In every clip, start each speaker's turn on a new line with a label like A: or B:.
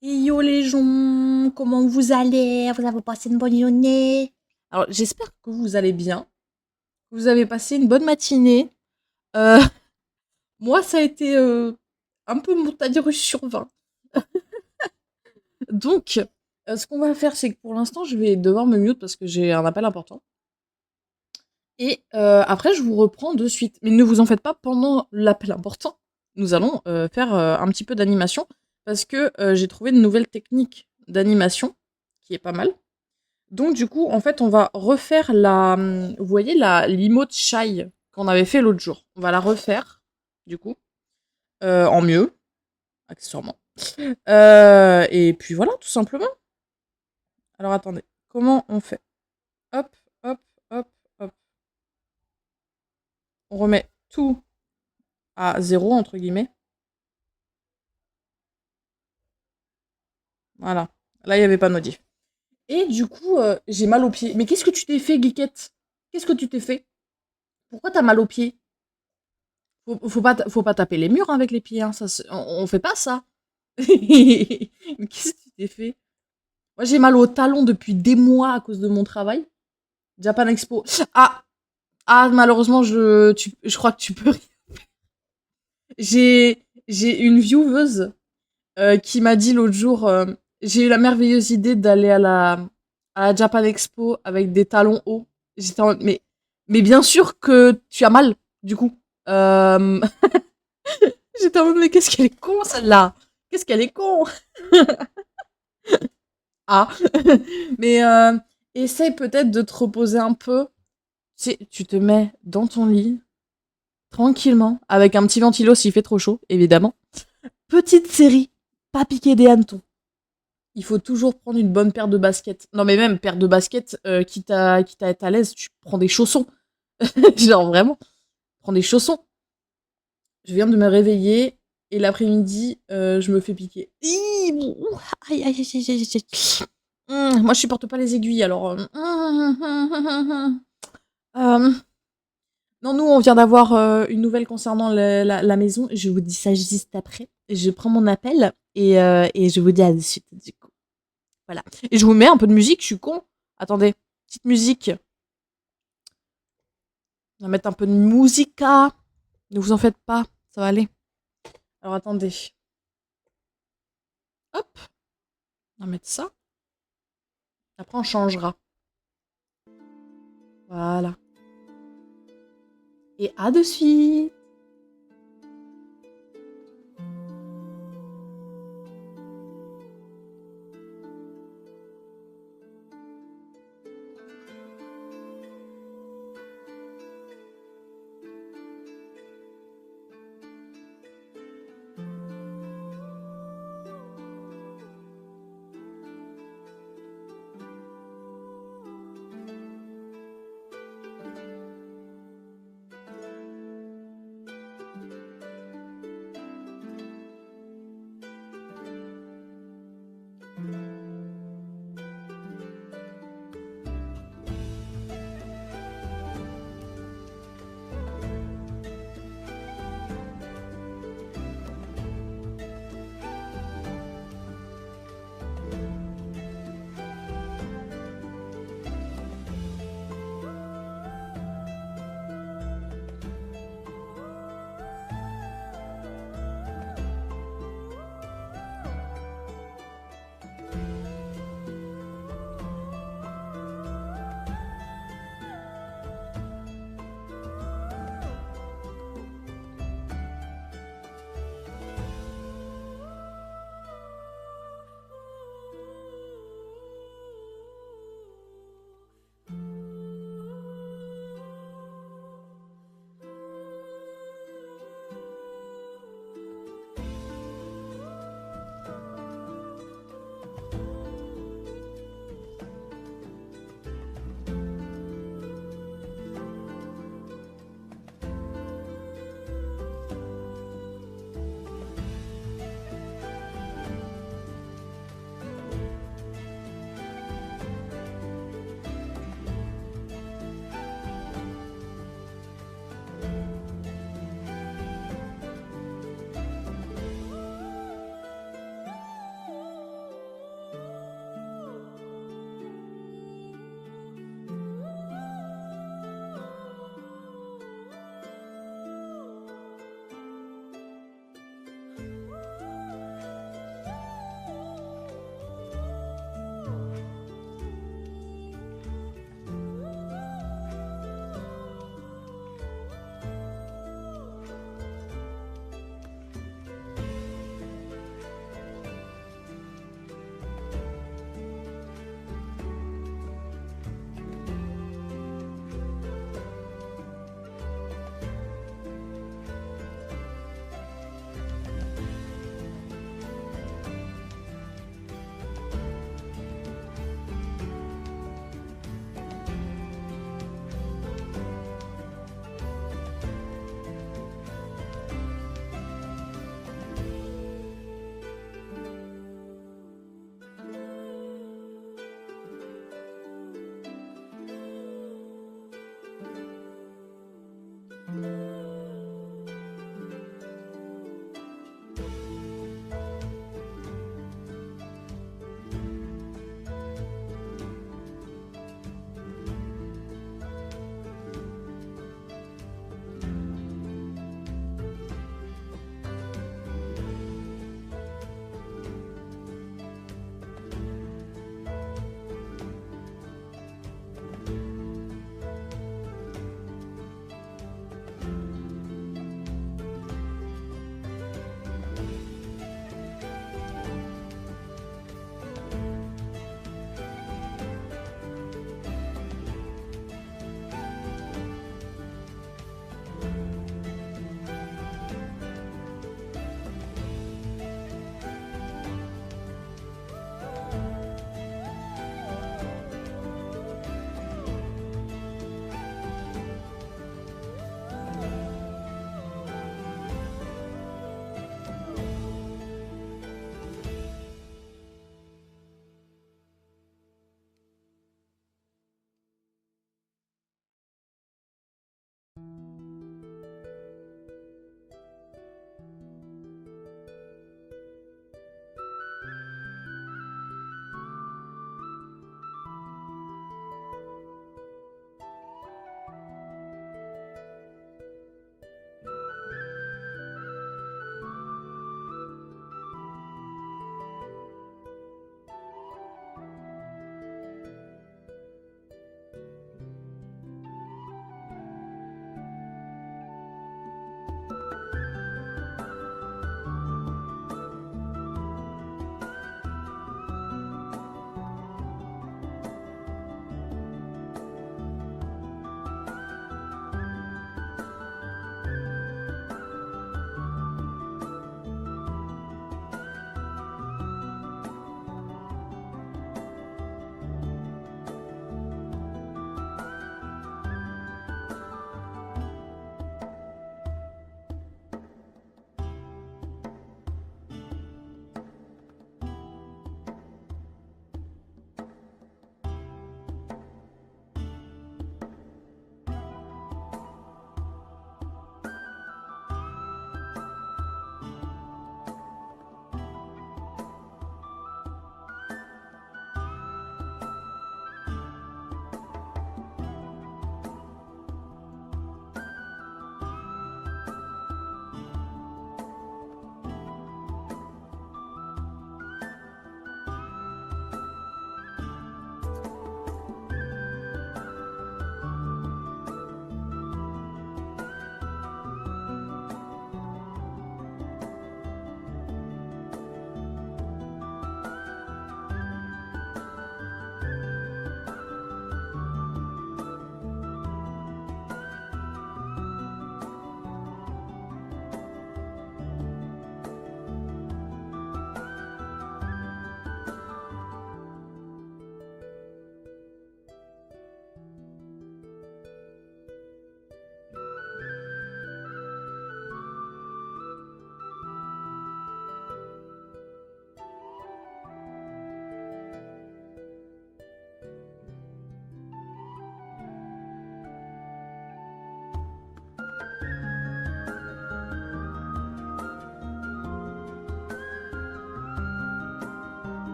A: Et yo les gens, comment vous allez? Vous avez passé une bonne journée? Alors j'espère que vous allez bien, que vous avez passé une bonne matinée. Euh, Moi ça a été un peu montagne russe sur 20. Donc ce qu'on va faire c'est que pour l'instant je vais devoir me mute parce que j'ai un appel important. Et après je vous reprends de suite. Mais ne vous en faites pas pendant l'appel important. Nous allons faire un petit peu d'animation parce que j'ai trouvé une nouvelle technique d'animation qui est pas mal. Donc du coup, en fait, on va refaire vous voyez l'emote shy qu'on avait fait l'autre jour. On va la refaire, du coup, en mieux, accessoirement. Et puis voilà, tout simplement. Alors attendez, comment on fait? Hop, hop, hop, hop. On remet tout à zéro, entre guillemets. Voilà. Là, il n'y avait pas de modif. Et du coup, j'ai mal aux pieds. Mais qu'est-ce que tu t'es fait, Geekette? Qu'est-ce que tu t'es fait? Pourquoi t'as mal aux pieds? Faut pas taper les murs avec les pieds, hein. On fait pas ça. Mais qu'est-ce que tu t'es fait? Moi, j'ai mal au talon depuis des mois à cause de mon travail. Japan Expo. Ah, malheureusement, je crois que tu peux rien. J'ai une vieweuse qui m'a dit l'autre jour, j'ai eu la merveilleuse idée d'aller à la Japan Expo avec des talons hauts. J'étais en mode, mais bien sûr que tu as mal, du coup. Euh, J'étais en mode, mais qu'est-ce qu'elle est con, celle-là? Qu'est-ce qu'elle est con? Ah, mais essaye peut-être de te reposer un peu. Tu te mets dans ton lit, tranquillement, avec un petit ventilo s'il fait trop chaud, évidemment. Petite série, pas piquer des hannetons. Il faut toujours prendre une bonne paire de baskets. Non mais même paire de baskets, quitte à être à l'aise, tu prends des chaussons. Genre vraiment, prends des chaussons. Je viens de me réveiller et l'après-midi, je me fais piquer. Aïe, aïe, aïe, aïe, aïe, aïe. Moi, je supporte pas les aiguilles, alors. Euh, non, nous, on vient d'avoir une nouvelle concernant la maison. Je vous dis ça juste après. Je prends mon appel et je vous dis à de suite, du coup. Voilà. Et je vous mets un peu de musique, je suis con. Attendez, petite musique. On va mettre un peu de musica. Ne vous en faites pas, ça va aller. Alors attendez. Hop, on va mettre ça. Après, on changera. Voilà. Et à de suite.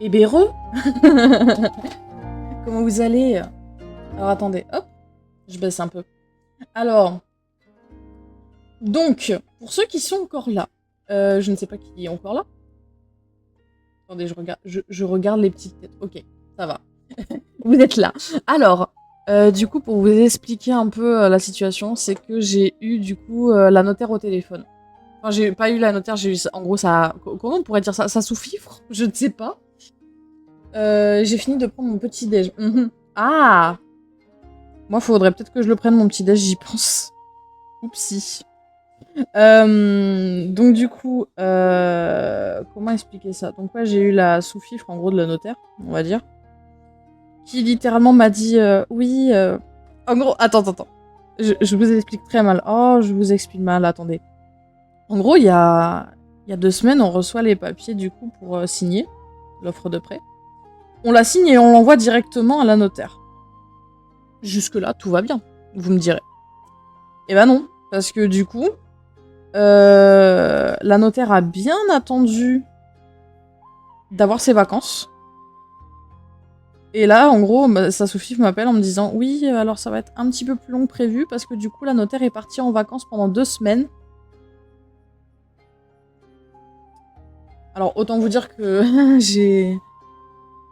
A: Eh ben Comment vous allez? Alors attendez, hop, je baisse un peu. Alors, donc, pour ceux qui sont encore là, je ne sais pas qui est encore là. Attendez, je regarde les petites têtes. Ok, ça va. Vous êtes là. Alors, du coup, pour vous expliquer un peu la situation, c'est que j'ai eu du coup la notaire au téléphone. Enfin, j'ai pas eu la notaire, j'ai eu en gros ça. Comment on pourrait dire ça? Ça sous-fifre? Je ne sais pas. J'ai fini de prendre mon petit déj. Ah! Moi, faudrait peut-être que je le prenne mon petit déj, j'y pense. Oupsie. Donc du coup, comment expliquer ça? Donc ouais, j'ai eu la sous-fifre en gros de la notaire, on va dire, qui littéralement m'a dit oui. En gros, attends. Je vous explique très mal. Oh, je vous explique mal. Attendez. En gros, il y a 2 semaines, on reçoit les papiers du coup pour signer l'offre de prêt. On la signe et on l'envoie directement à la notaire. Jusque-là, tout va bien, vous me direz. Eh ben non, parce que du coup, la notaire a bien attendu d'avoir ses vacances. Et là, en gros, sa sous-fifre m'appelle en me disant « Oui, alors ça va être un petit peu plus long que prévu, parce que du coup, la notaire est partie en vacances pendant 2 semaines. » Alors, autant vous dire que j'ai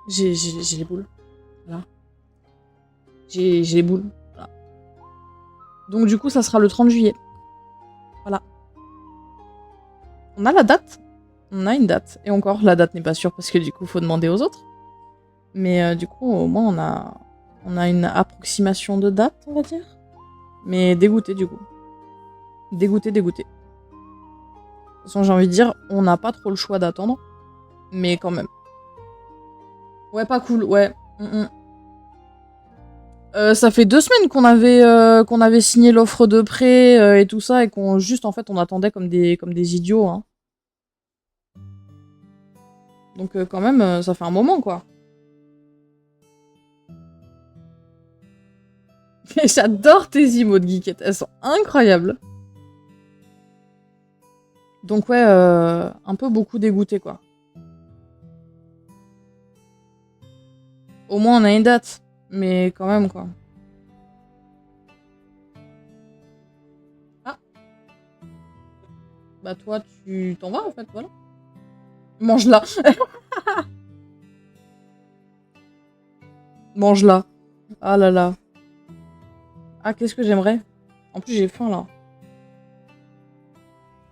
A: les boules. Voilà. J'ai les boules. Voilà. Donc du coup, ça sera le 30 juillet. Voilà. On a la date. On a une date. Et encore, la date n'est pas sûre, parce que du coup, faut demander aux autres. Mais du coup, au moins, on a une approximation de date, on va dire. Mais dégoûté, du coup. Dégoûté. De toute façon, j'ai envie de dire, on n'a pas trop le choix d'attendre. Mais quand même. Ouais, pas cool, ouais. Ça fait 2 semaines qu'on avait signé l'offre de prêt et tout ça, et qu'on juste, en fait, on attendait comme des idiots. Hein. Donc quand même, ça fait un moment, quoi. J'adore tes emotes, Geekette. Elles sont incroyables. Donc ouais, un peu beaucoup dégoûté, quoi. Au moins, on a une date. Mais quand même, quoi. Ah. Bah toi, tu t'en vas, en fait, voilà. Mange-la. Mange-la. Ah là là. Ah, qu'est-ce que j'aimerais. En plus, j'ai faim, là.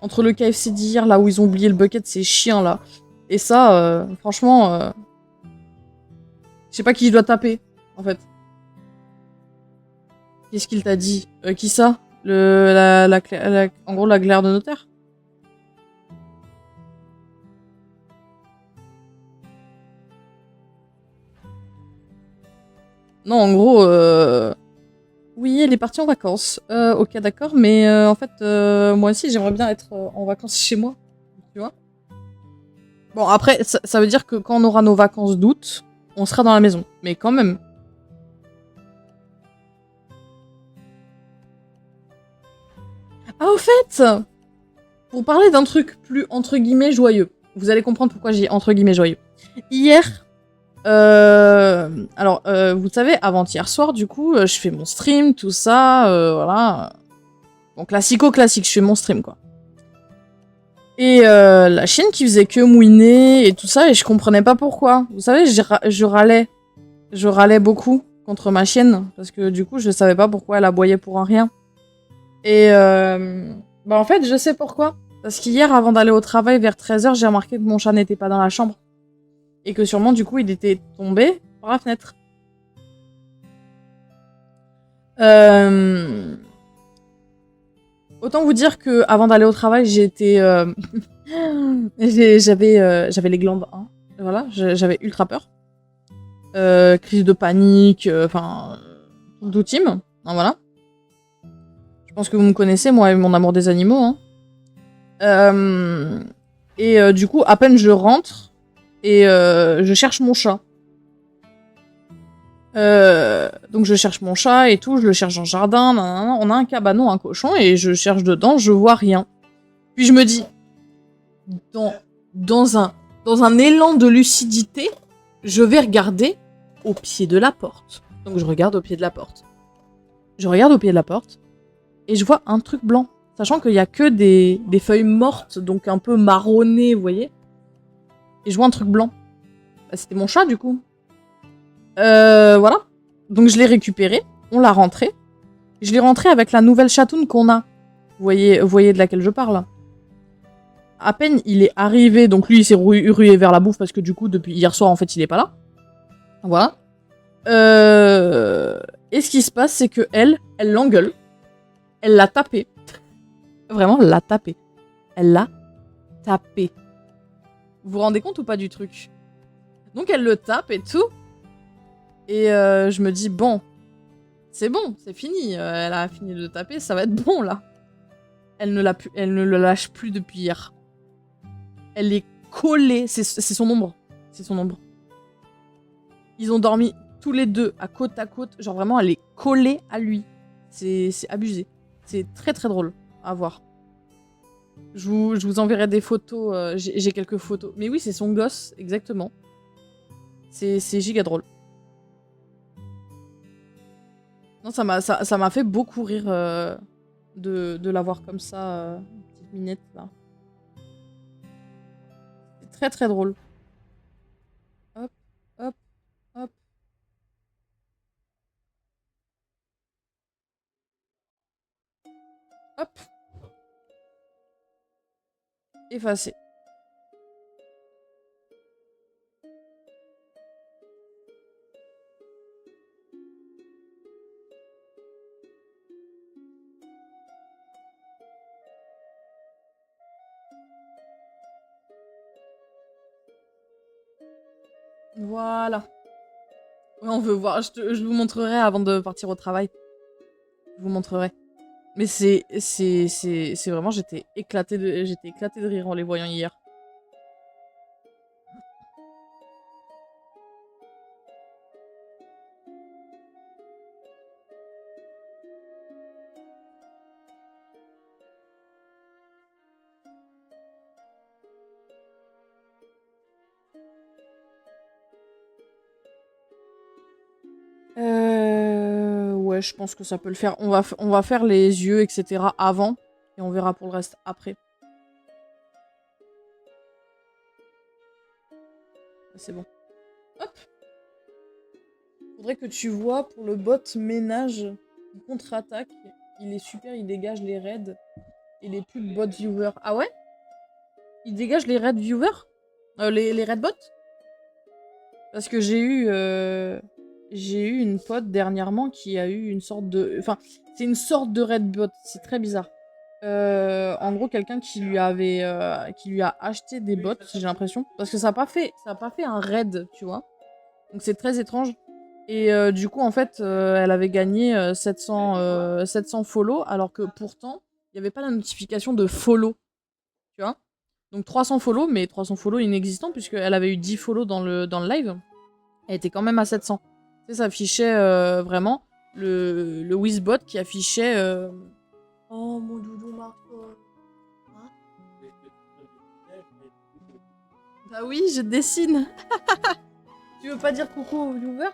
A: Entre le KFC d'hier, là, où ils ont oublié le bucket, c'est chiant, là. Et ça, franchement... Je sais pas qui je dois taper, en fait. Qu'est-ce qu'il t'a dit? Qui ça? En gros, la glaire de notaire? Non, en gros, oui, elle est partie en vacances. Ok, d'accord, mais en fait, moi aussi, j'aimerais bien être en vacances chez moi. Tu vois? Bon, après, ça veut dire que quand on aura nos vacances d'août, on sera dans la maison. Mais quand même. Ah, au fait, pour parler d'un truc plus, entre guillemets, joyeux. Vous allez comprendre pourquoi j'ai entre guillemets joyeux. Hier, alors, vous savez, avant-hier soir, du coup, je fais mon stream, tout ça, voilà. Bon, classique, je fais mon stream, quoi. Et la chienne qui faisait que mouiner et tout ça, et je comprenais pas pourquoi. Vous savez, je râlais beaucoup contre ma chienne, parce que du coup, je savais pas pourquoi elle aboyait pour un rien. Et bah en fait, je sais pourquoi. Parce qu'hier, avant d'aller au travail, vers 13h, j'ai remarqué que mon chat n'était pas dans la chambre. Et que sûrement, du coup, il était tombé par la fenêtre. Autant vous dire que avant d'aller au travail, j'étais... j'avais les glandes 1. Voilà, j'avais ultra peur. Crise de panique, enfin... tout team. Hein, voilà. Je pense que vous me connaissez, moi, et mon amour des animaux. Hein. Et du coup, à peine je rentre, et je cherche mon chat. Donc je cherche mon chat et tout, je le cherche dans le jardin, nanana. On a un cabanon, un cochon, et je cherche dedans, je vois rien. Puis je me dis, dans un élan de lucidité, je vais regarder au pied de la porte. Donc je regarde au pied de la porte. Je regarde au pied de la porte et je vois un truc blanc. Sachant qu'il y a que des feuilles mortes, donc un peu marronnées, vous voyez. Et je vois un truc blanc. Bah, c'était mon chat, du coup. Voilà. Donc je l'ai récupéré, on l'a rentré. Je l'ai rentré avec la nouvelle chatoune qu'on a. Vous voyez de laquelle je parle. À peine il est arrivé, donc lui il s'est rué vers la bouffe parce que du coup depuis hier soir en fait il est pas là. Voilà. Et ce qui se passe c'est que elle l'engueule. Elle l'a tapé. Vraiment, elle l'a tapé. Elle l'a tapé. Vous vous rendez compte ou pas du truc? Donc elle le tape et tout. Et je me dis bon, c'est bon, c'est fini. Elle a fini de le taper, ça va être bon là. Elle ne le lâche plus depuis hier. Elle est collée, c'est son ombre. C'est son ombre. Ils ont dormi tous les deux à côte, genre vraiment elle est collée à lui. C'est abusé. C'est très très drôle à voir. Je vous enverrai des photos, j'ai quelques photos. Mais oui, c'est son gosse, exactement. C'est giga drôle. Non, ça m'a fait beaucoup rire de la voir comme ça, petite minette là. C'est très très drôle. Hop, hop, hop. Hop. Effacé. Voilà. Ouais, on veut voir. Je vous montrerai avant de partir au travail. Je vous montrerai. Mais c'est vraiment, j'étais éclatée de rire en les voyant hier. Ouais, je pense que ça peut le faire. On va faire les yeux, etc. avant. Et on verra pour le reste après. C'est bon. Hop. Faudrait que tu vois pour le bot ménage. Il contre-attaque. Il est super, il dégage les raids. Et les pubs bot viewer. Ah ouais? Il dégage les raid viewers? Les raid bots? Parce que j'ai eu une pote dernièrement qui a eu une sorte de... Enfin, c'est une sorte de raid bot. C'est très bizarre. En gros, quelqu'un qui lui a acheté des bots, j'ai l'impression. Parce que ça a pas fait un raid, tu vois. Donc c'est très étrange. Et du coup, en fait, elle avait gagné 700 follow, alors que pourtant, il n'y avait pas la notification de follow, tu vois. Donc 300 follow, mais 300 follow inexistants, puisqu'elle avait eu 10 follow dans le live. Elle était quand même à 700. Tu sais, ça affichait vraiment le Wizbot qui affichait... Oh, mon doudou Marco. Hein? Bah oui, je dessine. Tu veux pas dire coucou aux viewers?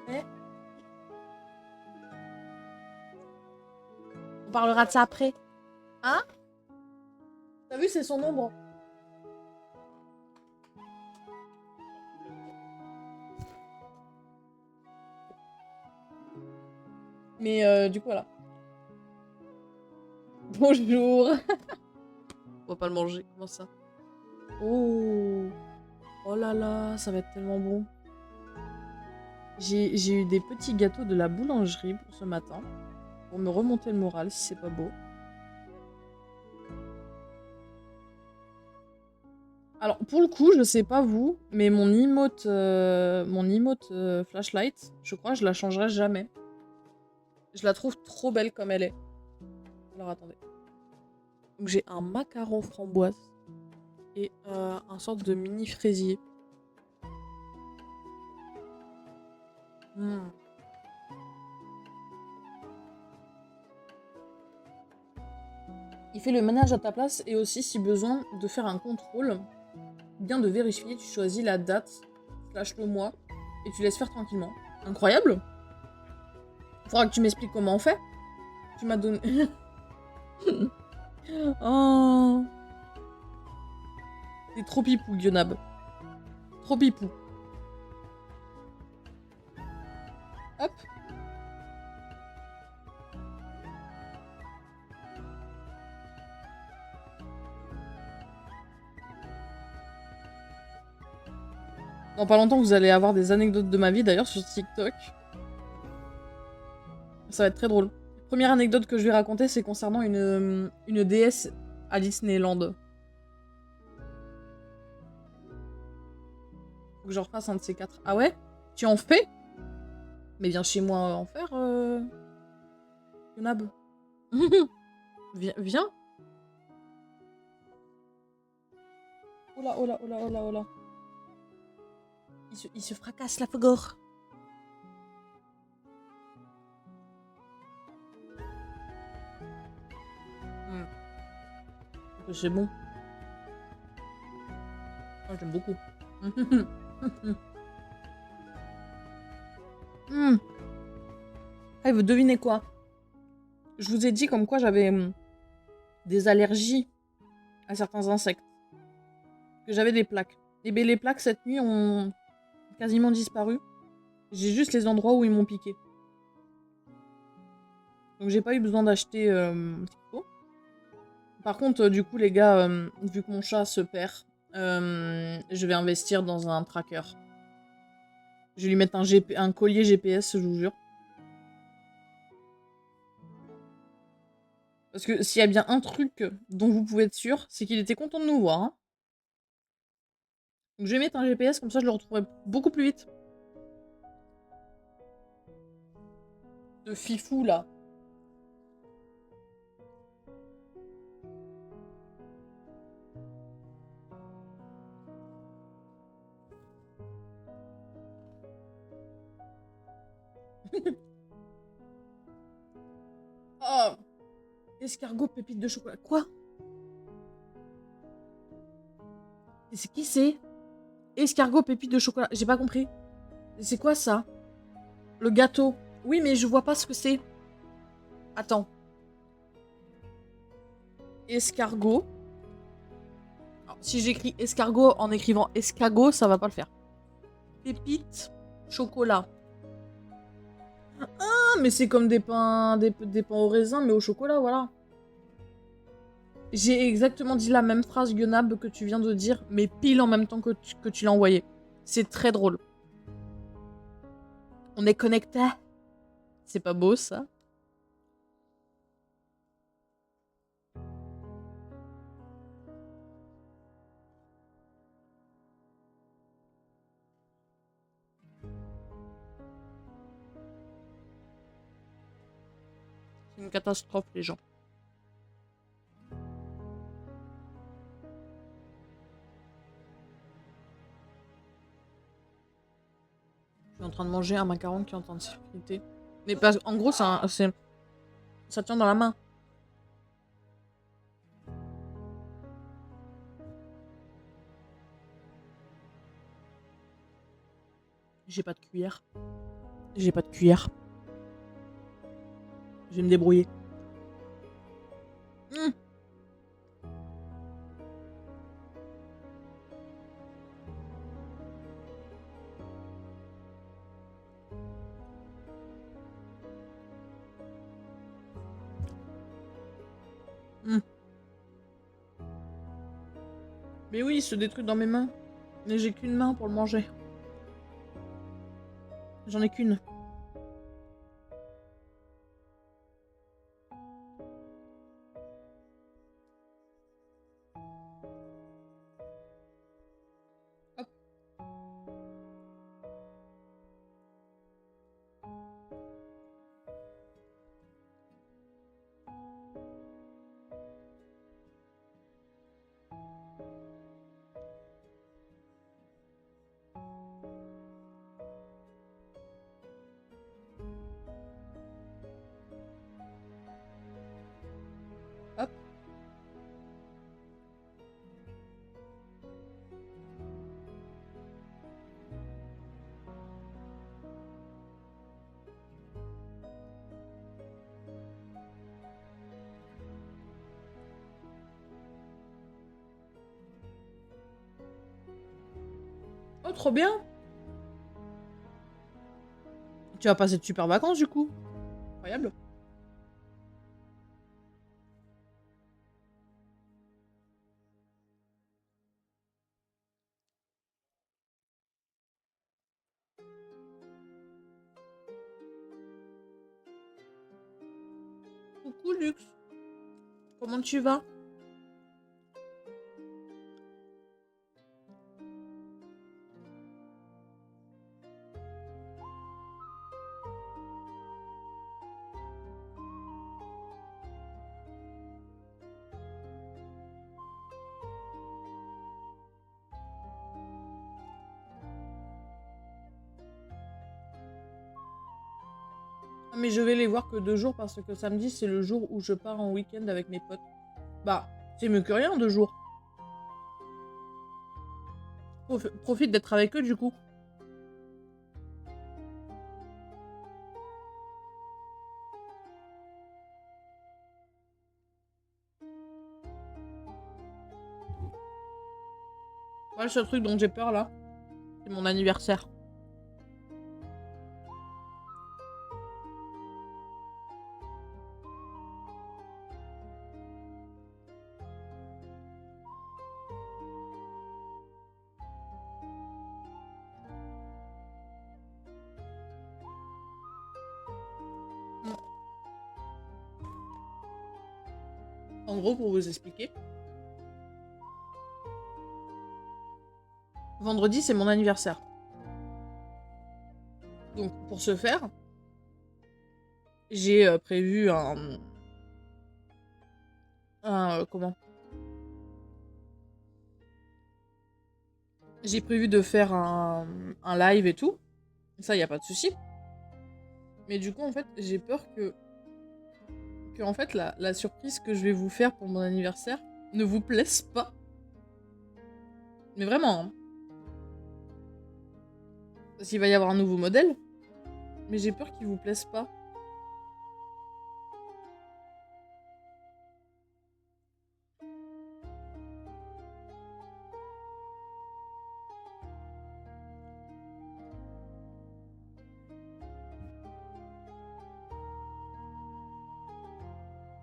A: Eh, on parlera de ça après. Hein? T'as vu, c'est son ombre. Mais du coup, voilà. Bonjour. On va pas le manger, comment ça? Oh. Oh là là, ça va être tellement bon. J'ai eu des petits gâteaux de la boulangerie pour ce matin. Pour me remonter le moral, si c'est pas beau. Alors, pour le coup, je sais pas vous, mais mon emote flashlight, je crois que je la changerai jamais. Je la trouve trop belle comme elle est. Alors, attendez. Donc, j'ai un macaron framboise et un sorte de mini fraisier. Mmh. Il fait le ménage à ta place et aussi, si besoin, de faire un contrôle. Bien de vérifier, tu choisis la date, slash le mois, et tu laisses faire tranquillement. Incroyable! Faudra que tu m'expliques comment on fait. Tu m'as donné... Oh. T'es trop pipou, Guionab. Trop pipou. Hop. Dans pas longtemps, vous allez avoir des anecdotes de ma vie, d'ailleurs, sur TikTok. Ça va être très drôle. Première anecdote que je vais raconter, c'est concernant une déesse à Disneyland. Faut que je refasse un de ces quatre. Ah ouais? Tu en fais? Mais viens chez moi en faire, Yonab. Viens. Oh là, oh là, oh là, oh là, oh là. Il se fracasse la fagore. C'est bon. Oh, j'aime beaucoup. Ah, vous devinez quoi? Je vous ai dit comme quoi j'avais des allergies à certains insectes. Que j'avais des plaques. Et bien les plaques cette nuit ont quasiment disparu. J'ai juste les endroits où ils m'ont piqué. Donc j'ai pas eu besoin d'acheter ce qu'il faut. Par contre, du coup les gars, vu que mon chat se perd, je vais investir dans un tracker. Je vais lui mettre un collier GPS, je vous jure. Parce que s'il y a bien un truc dont vous pouvez être sûr, c'est qu'il était content de nous voir. Hein. Donc je vais mettre un GPS, comme ça je le retrouverai beaucoup plus vite. Ce fifou là. Oh, escargot pépite de chocolat. Quoi? C'est qui c'est? Escargot pépite de chocolat. J'ai pas compris. C'est quoi ça? Le gâteau. Oui, mais je vois pas ce que c'est. Attends. Escargot. Alors, si j'écris escargot en écrivant escargot, ça va pas le faire. Pépite chocolat. Ah, mais c'est comme des pains au raisin, mais au chocolat, voilà. J'ai exactement dit la même phrase, Guionab, que tu viens de dire, mais pile en même temps que tu l'as envoyé. C'est très drôle. On est connecté. C'est pas beau, ça? C'est une catastrophe, les gens. Je suis en train de manger un macaron qui est en train de s'effriter. Mais parce en gros, ça tient dans la main. J'ai pas de cuillère. J'ai pas de cuillère. Je vais me débrouiller. Mmh. Mmh. Mais oui, il se détruit dans mes mains. Mais j'ai qu'une main pour le manger. J'en ai qu'une. Hop. Oh, trop bien. Tu vas passer de super vacances, du coup. Incroyable. Coucou, Lux. Comment tu vas? Ah, mais je vais les voir que 2 jours parce que samedi, c'est le jour où je pars en week-end avec mes potes. Bah, c'est mieux que rien, 2 jours. Profite d'être avec eux, du coup. Moi, le seul truc dont j'ai peur, là, c'est mon anniversaire. En gros, pour vous expliquer, vendredi, c'est mon anniversaire. Donc, pour ce faire, j'ai prévu comment? J'ai prévu de faire un live et tout. Ça, y a pas de souci. Mais du coup, en fait, j'ai peur que en fait, la surprise que je vais vous faire pour mon anniversaire ne vous plaise pas. Mais vraiment, hein. Parce qu'il va y avoir un nouveau modèle. Mais j'ai peur qu'il vous plaise pas.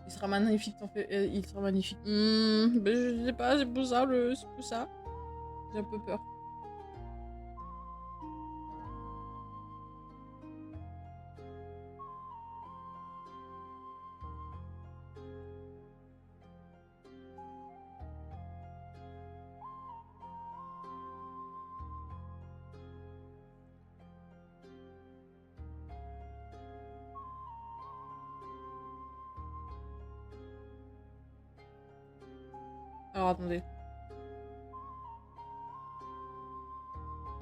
A: Il sera magnifique, il sera magnifique. Ben je sais pas, c'est pour ça, c'est pour ça. J'ai un peu peur. Alors attendez.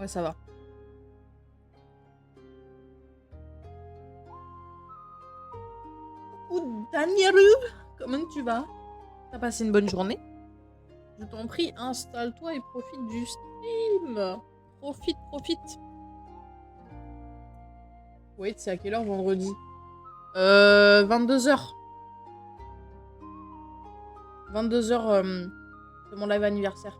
A: Ouais, ça va. Coucou Daniel, comment tu vas? T'as passé une bonne journée? Je t'en prie, installe-toi et profite du stream. Profite. Wait, c'est à quelle heure vendredi? 22h. 22h de mon live anniversaire.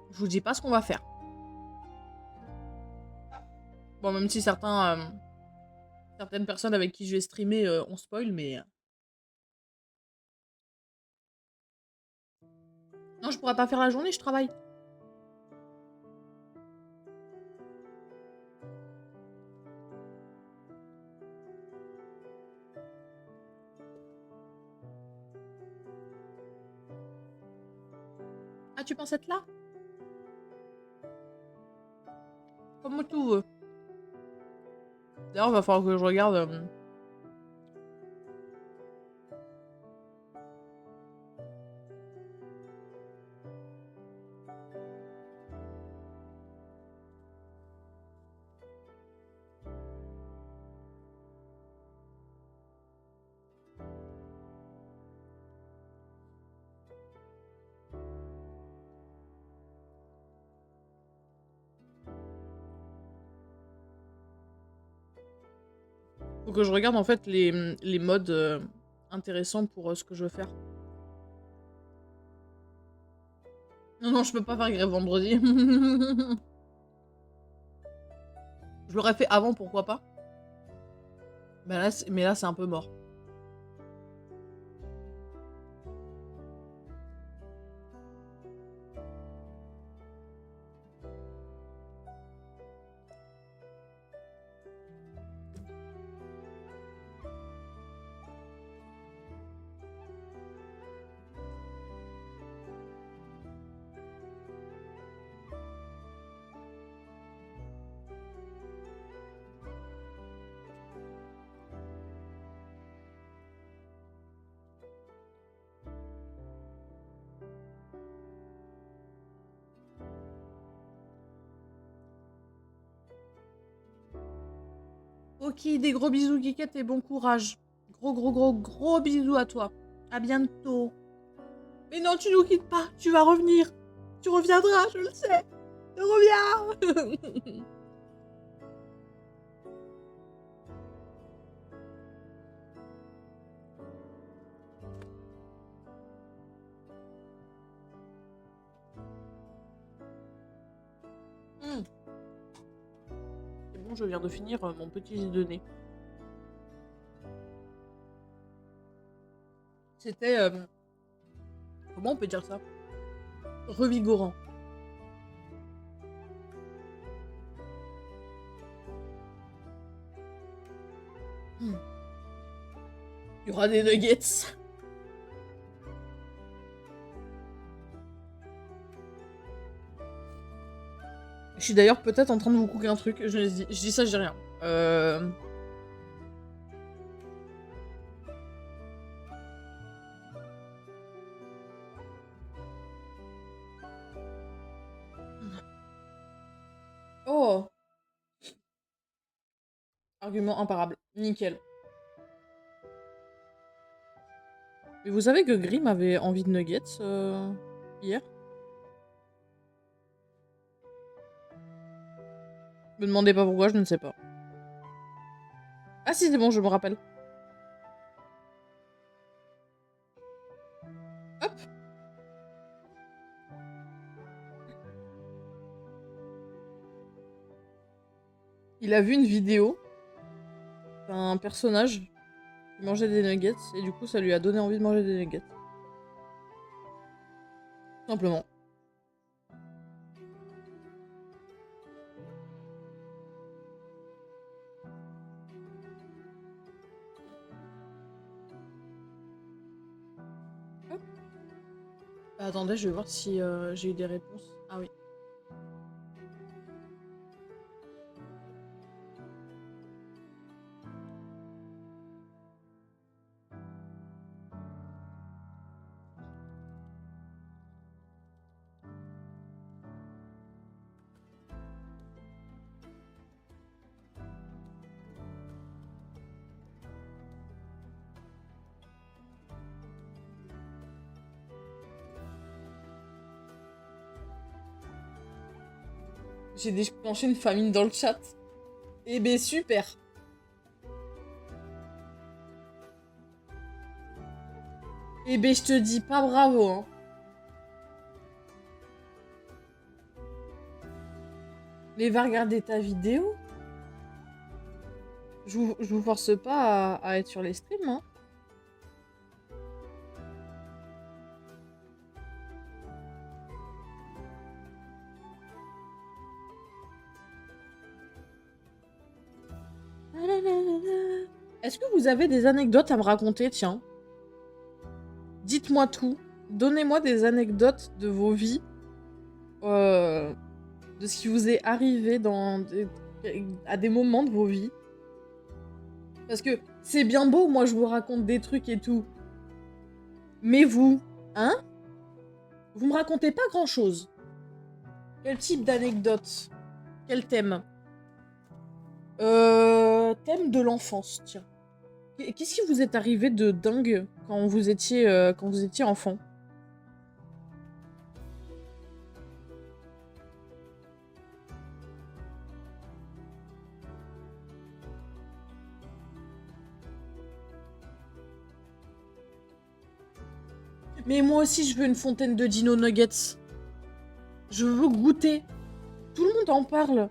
A: Je vous dis pas ce qu'on va faire. Bon, même si certaines personnes avec qui je vais streamer ont spoil, mais... Non, je pourrais pas faire la journée, je travaille. Ah, tu penses être là? Comme tu veux. D'ailleurs, il va falloir que je regarde... Faut que je regarde en fait les modes intéressants pour ce que je veux faire. Non, non, je peux pas faire grève vendredi. Je l'aurais fait avant, pourquoi pas. Mais là, c'est un peu mort. Ok, des gros bisous, Geekette, et bon courage. Gros bisous à toi. À bientôt. Mais non, tu nous quittes pas, tu vas revenir. Tu reviendras, je le sais. Tu reviens. C'est bon, je viens de finir mon petit déjeuner. C'était... comment on peut dire ça? Revigorant. Il y aura des nuggets. Je suis d'ailleurs peut-être en train de vous cooker un truc. Je dis ça, je dis rien. Oh. Argument imparable. Nickel. Mais vous savez que Grim avait envie de nuggets hier? Me demandez pas pourquoi, je ne sais pas. Ah si, c'est bon, je me rappelle. Hop. Il a vu une vidéo d'un personnage qui mangeait des nuggets, et du coup ça lui a donné envie de manger des nuggets. Tout simplement. Hop. Attendez, je vais voir si j'ai eu des réponses. Ah oui. J'ai déclenché une famine dans le chat. Eh ben super. Eh ben je te dis pas bravo, hein. Mais va regarder ta vidéo. Je vous force pas à être sur les streams, hein. Est-ce que vous avez des anecdotes à me raconter, tiens? Dites-moi tout. Donnez-moi des anecdotes de vos vies. De ce qui vous est arrivé à des moments de vos vies. Parce que c'est bien beau, moi je vous raconte des trucs et tout. Mais vous, hein? Vous me racontez pas grand-chose. Quel type d'anecdote? Quel thème? Thème de l'enfance, tiens. Qu'est-ce qui vous est arrivé de dingue quand vous étiez enfant? Mais moi aussi, je veux une fontaine de Dino Nuggets. Je veux goûter. Tout le monde en parle.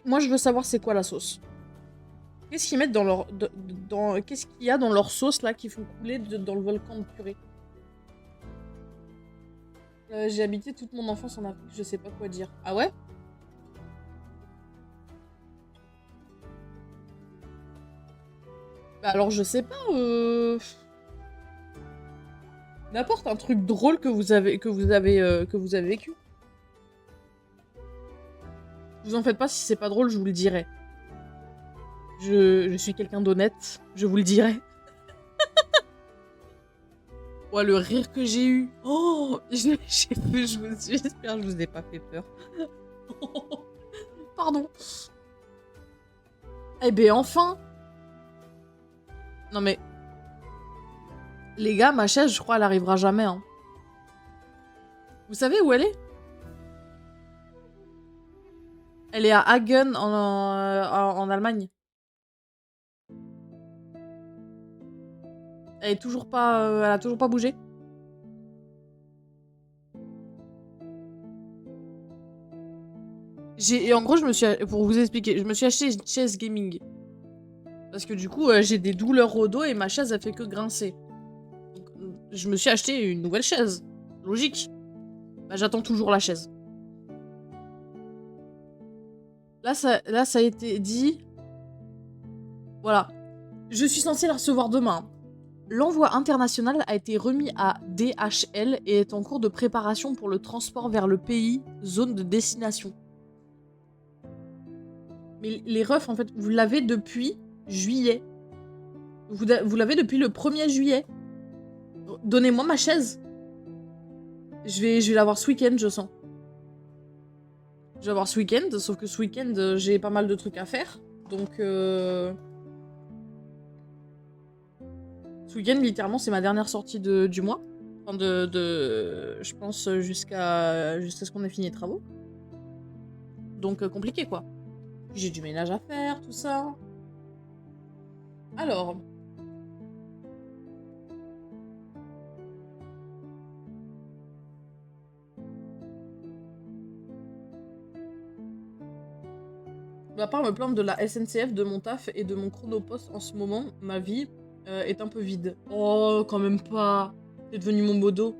A: Moi, je veux savoir c'est quoi la sauce. Qu'est-ce qu'ils mettent dans leur... Qu'est-ce qu'il y a dans leur sauce, là, qui font couler dans le volcan de purée? J'ai habité toute mon enfance en Afrique, je sais pas quoi dire. Ah ouais? Bah alors, je sais pas, n'importe un truc drôle que vous avez vécu. Vous en faites pas, si c'est pas drôle, je vous le dirai. Je suis quelqu'un d'honnête, je vous le dirai. Ouais, le rire que j'ai eu. Oh, j'espère que je vous ai pas fait peur. Pardon. Eh ben enfin. Non mais... Les gars, ma chaise, je crois, elle arrivera jamais. Hein. Vous savez où elle est? Elle est à Hagen, en Allemagne. Elle est toujours pas... elle a toujours pas bougé. Et en gros, pour vous expliquer, je me suis acheté une chaise gaming. Parce que du coup, j'ai des douleurs au dos et ma chaise, elle fait que grincer. Donc, je me suis acheté une nouvelle chaise. Logique. Bah, j'attends toujours la chaise. Là, ça a été dit. Voilà. Je suis censée la recevoir demain. L'envoi international a été remis à DHL et est en cours de préparation pour le transport vers le pays, zone de destination. Mais les refs, en fait, vous l'avez depuis juillet. Vous l'avez depuis le 1er juillet. Donnez-moi ma chaise. Je vais l'avoir ce week-end, je sens. Je vais l'avoir ce week-end, sauf que ce week-end, j'ai pas mal de trucs à faire. Donc, ce week-end, littéralement, c'est ma dernière sortie du mois. Enfin, je pense jusqu'à ce qu'on ait fini les travaux. Donc, compliqué, quoi. J'ai du ménage à faire, tout ça. Alors... À part me plaindre de la SNCF, de mon taf et de mon chronopost en ce moment, ma vie est un peu vide. Oh, quand même pas. T'es devenu mon modo.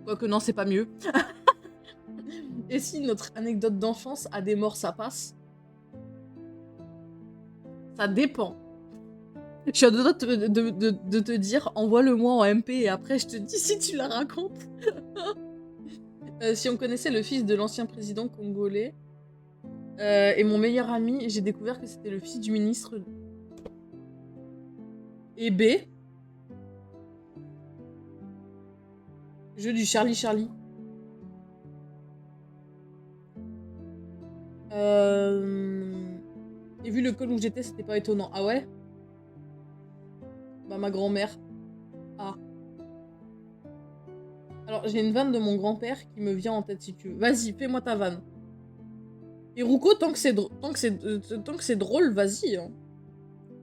A: Quoique non, c'est pas mieux. Et si notre anecdote d'enfance a des morts, ça passe? Ça dépend. Je suis à deux doigts de te dire, envoie-le-moi en MP et après je te dis si tu la racontes. Si on connaissait le fils de l'ancien président congolais et mon meilleur ami, j'ai découvert que c'était le fils du ministre. Et B. Jeu du Charlie Charlie. Et vu le col où j'étais, c'était pas étonnant. Ah ouais? Bah ma grand-mère. Ah. Alors j'ai une vanne de mon grand-père qui me vient en tête si tu veux. Vas-y, fais-moi ta vanne. Et Rouko, tant que c'est drôle, vas-y. Hein.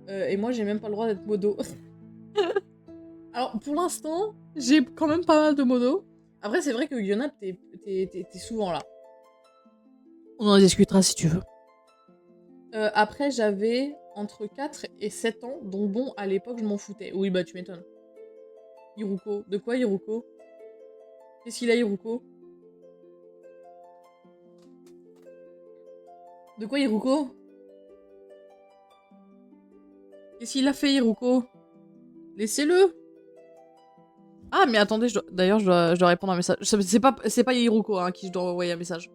A: Et moi, j'ai même pas le droit d'être modo. Alors pour l'instant, j'ai quand même pas mal de modos. Après, c'est vrai que Yonap, t'es souvent là. On en discutera si tu veux. Après, j'avais entre 4 et 7 ans, donc bon, à l'époque, je m'en foutais. Oui, bah tu m'étonnes. Iruko. De quoi, Iruko? Qu'est-ce qu'il a, Iruko? De quoi, Iruko? Qu'est-ce qu'il a fait, Iruko? Laissez-le! Ah, mais attendez, d'ailleurs, je dois répondre à un message. C'est pas Iruko hein, à qui je dois envoyer un message.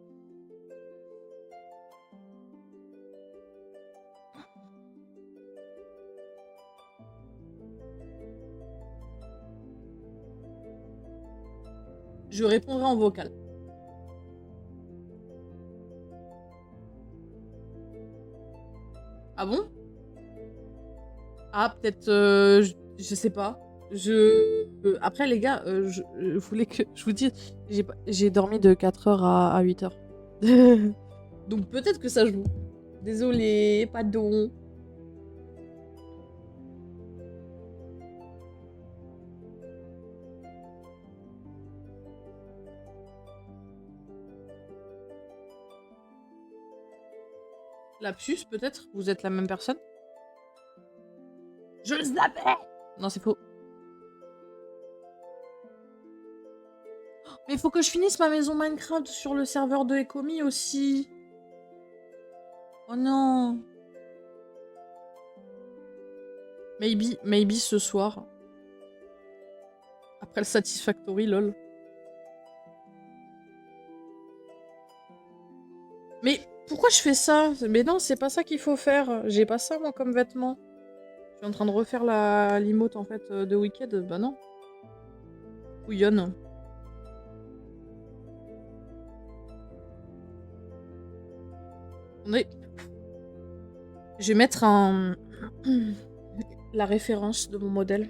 A: Je répondrai en vocal. Ah bon? Ah, peut-être... je sais pas. Après, les gars, je voulais que je vous dise... J'ai dormi de 4h à 8h. Donc peut-être que ça joue. Désolé, pardon. Lapsus, peut-être? Vous êtes la même personne? Je le savais! Non, c'est faux. Mais il faut que je finisse ma maison Minecraft sur le serveur de Ecomi aussi. Oh non. Maybe ce soir. Après le Satisfactory, lol. Mais pourquoi je fais ça? Mais non, c'est pas ça qu'il faut faire. J'ai pas ça, moi, comme vêtement. Je suis en train de refaire la l'emote, en fait, de Wicked. Bah non. Couillonne. Je vais mettre un... la référence de mon modèle.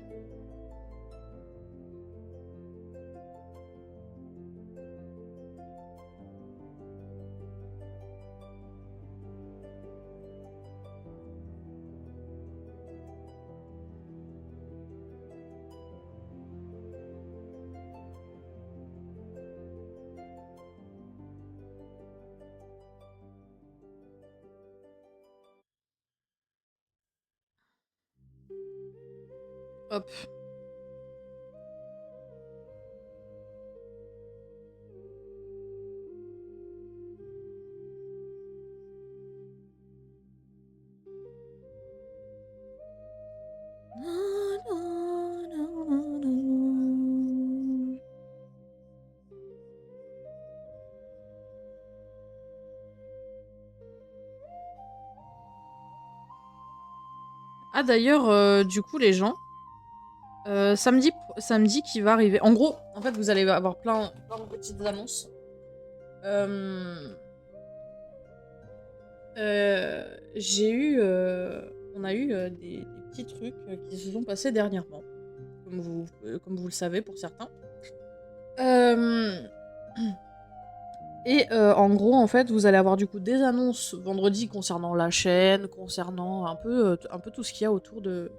A: Hop. Ah d'ailleurs, du coup les gens, samedi qui va arriver. En gros, en fait, vous allez avoir plein de petites annonces. J'ai eu, on a eu des petits trucs qui se sont passés dernièrement, comme vous le savez pour certains. Et en gros, en fait, vous allez avoir du coup des annonces vendredi concernant la chaîne, concernant un peu tout ce qu'il y a autour de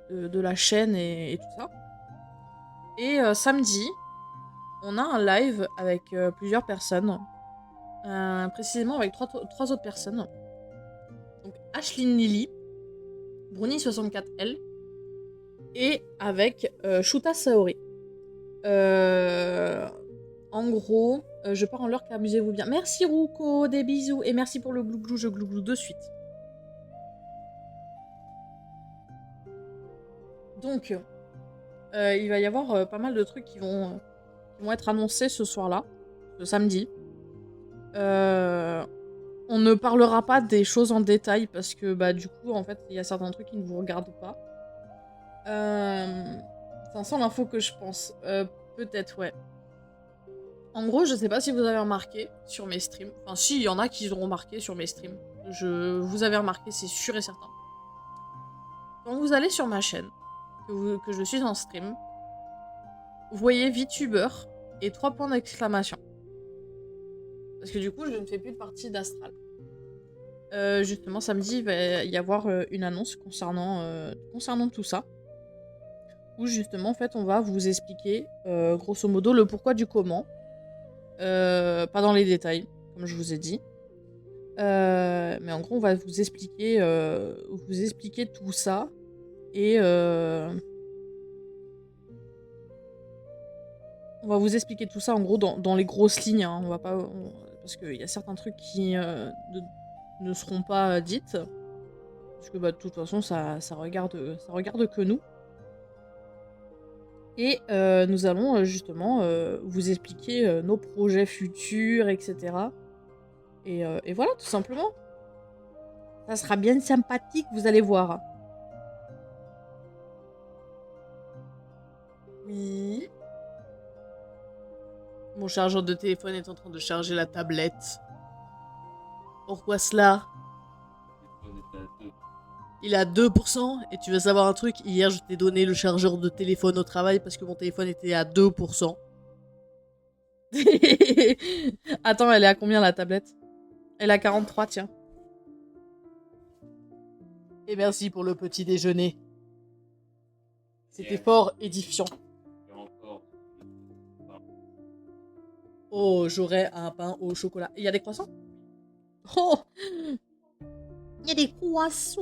A: la chaîne et tout ça. Et samedi, on a un live avec plusieurs personnes. Précisément avec trois autres personnes. Donc Ashlyn Lily, Bruni64L et avec Shuta Saori. En gros, je pars en lurk, amusez-vous bien. Merci Ruko, des bisous et merci pour le glouglou, je glouglou de suite. Donc, il va y avoir pas mal de trucs qui vont être annoncés ce soir-là, ce samedi. On ne parlera pas des choses en détail parce que bah du coup en fait il y a certains trucs qui ne vous regardent pas. C'est sans l'info que je pense. Peut-être ouais. En gros je sais pas si vous avez remarqué sur mes streams. Enfin si il y en a qui auront remarqué sur mes streams. Vous avez remarqué c'est sûr et certain. Quand vous allez sur ma chaîne, que je suis en stream, vous voyez VTuber et 3 points d'exclamation. Parce que du coup je ne fais plus de partie d'Astral. Justement, samedi, il va y avoir une annonce concernant tout ça. Où justement, en fait, on va vous expliquer, grosso modo, le pourquoi du comment. Pas dans les détails, comme je vous ai dit. Mais en gros, on va vous expliquer tout ça. Et on va vous expliquer tout ça, en gros, dans les grosses lignes. Hein. On va pas... parce qu'il y a certains trucs qui ne seront pas dites. Parce que bah, de toute façon, ça regarde que nous. Et nous allons justement vous expliquer nos projets futurs, etc. Et voilà, tout simplement. Ça sera bien sympathique, vous allez voir. Oui. Mon chargeur de téléphone est en train de charger la tablette. Pourquoi cela? Il est à 2%. Et tu veux savoir un truc? Hier, je t'ai donné le chargeur de téléphone au travail parce que mon téléphone était à 2%. Attends, elle est à combien la tablette? Elle est à 43, tiens. Et merci pour le petit déjeuner. C'était fort édifiant. Oh, j'aurais un pain au chocolat. Il y a des croissants? Oh! Il y a des croissants.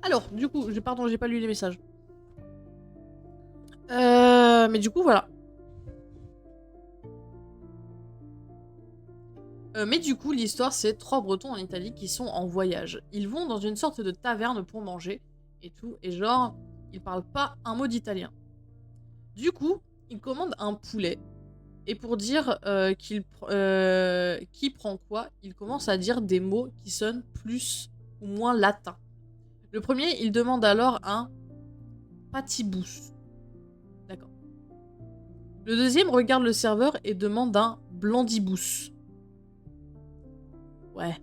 A: Alors, du coup, pardon, j'ai pas lu les messages. Mais du coup, voilà. Mais du coup, l'histoire, c'est 3 Bretons en Italie qui sont en voyage. Ils vont dans une sorte de taverne pour manger et tout. Et genre, ils parlent pas un mot d'italien. Du coup, ils commandent un poulet. Et pour dire qui prend quoi, ils commencent à dire des mots qui sonnent plus ou moins latins. Le premier, il demande alors un patibus. D'accord. Le deuxième regarde le serveur et demande un blandibus. Ouais.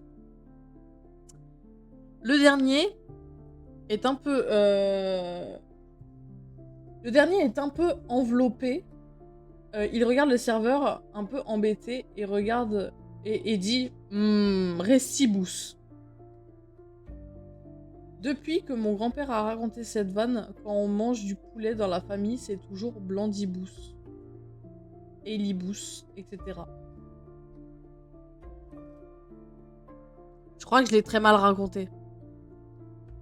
A: Le dernier est un peu... Le dernier est un peu enveloppé. Il regarde le serveur un peu embêté et regarde et dit Restibus. Depuis que mon grand-père a raconté cette vanne, quand on mange du poulet dans la famille, c'est toujours blandibus, elibus, etc. Je crois que je l'ai très mal raconté.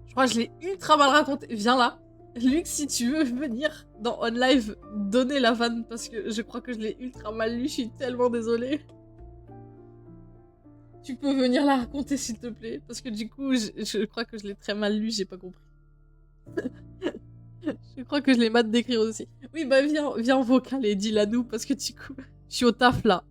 A: Je crois que je l'ai ultra mal raconté. Viens là. Luc, si tu veux venir dans OnLive, donner la vanne parce que je crois que je l'ai ultra mal lu. Je suis tellement désolée. Tu peux venir la raconter s'il te plaît parce que du coup, je crois que je l'ai très mal lu. J'ai pas compris. Je crois que je l'ai mal décrit aussi. Oui, bah viens en vocal et dis-la nous parce que du coup, je suis au taf là.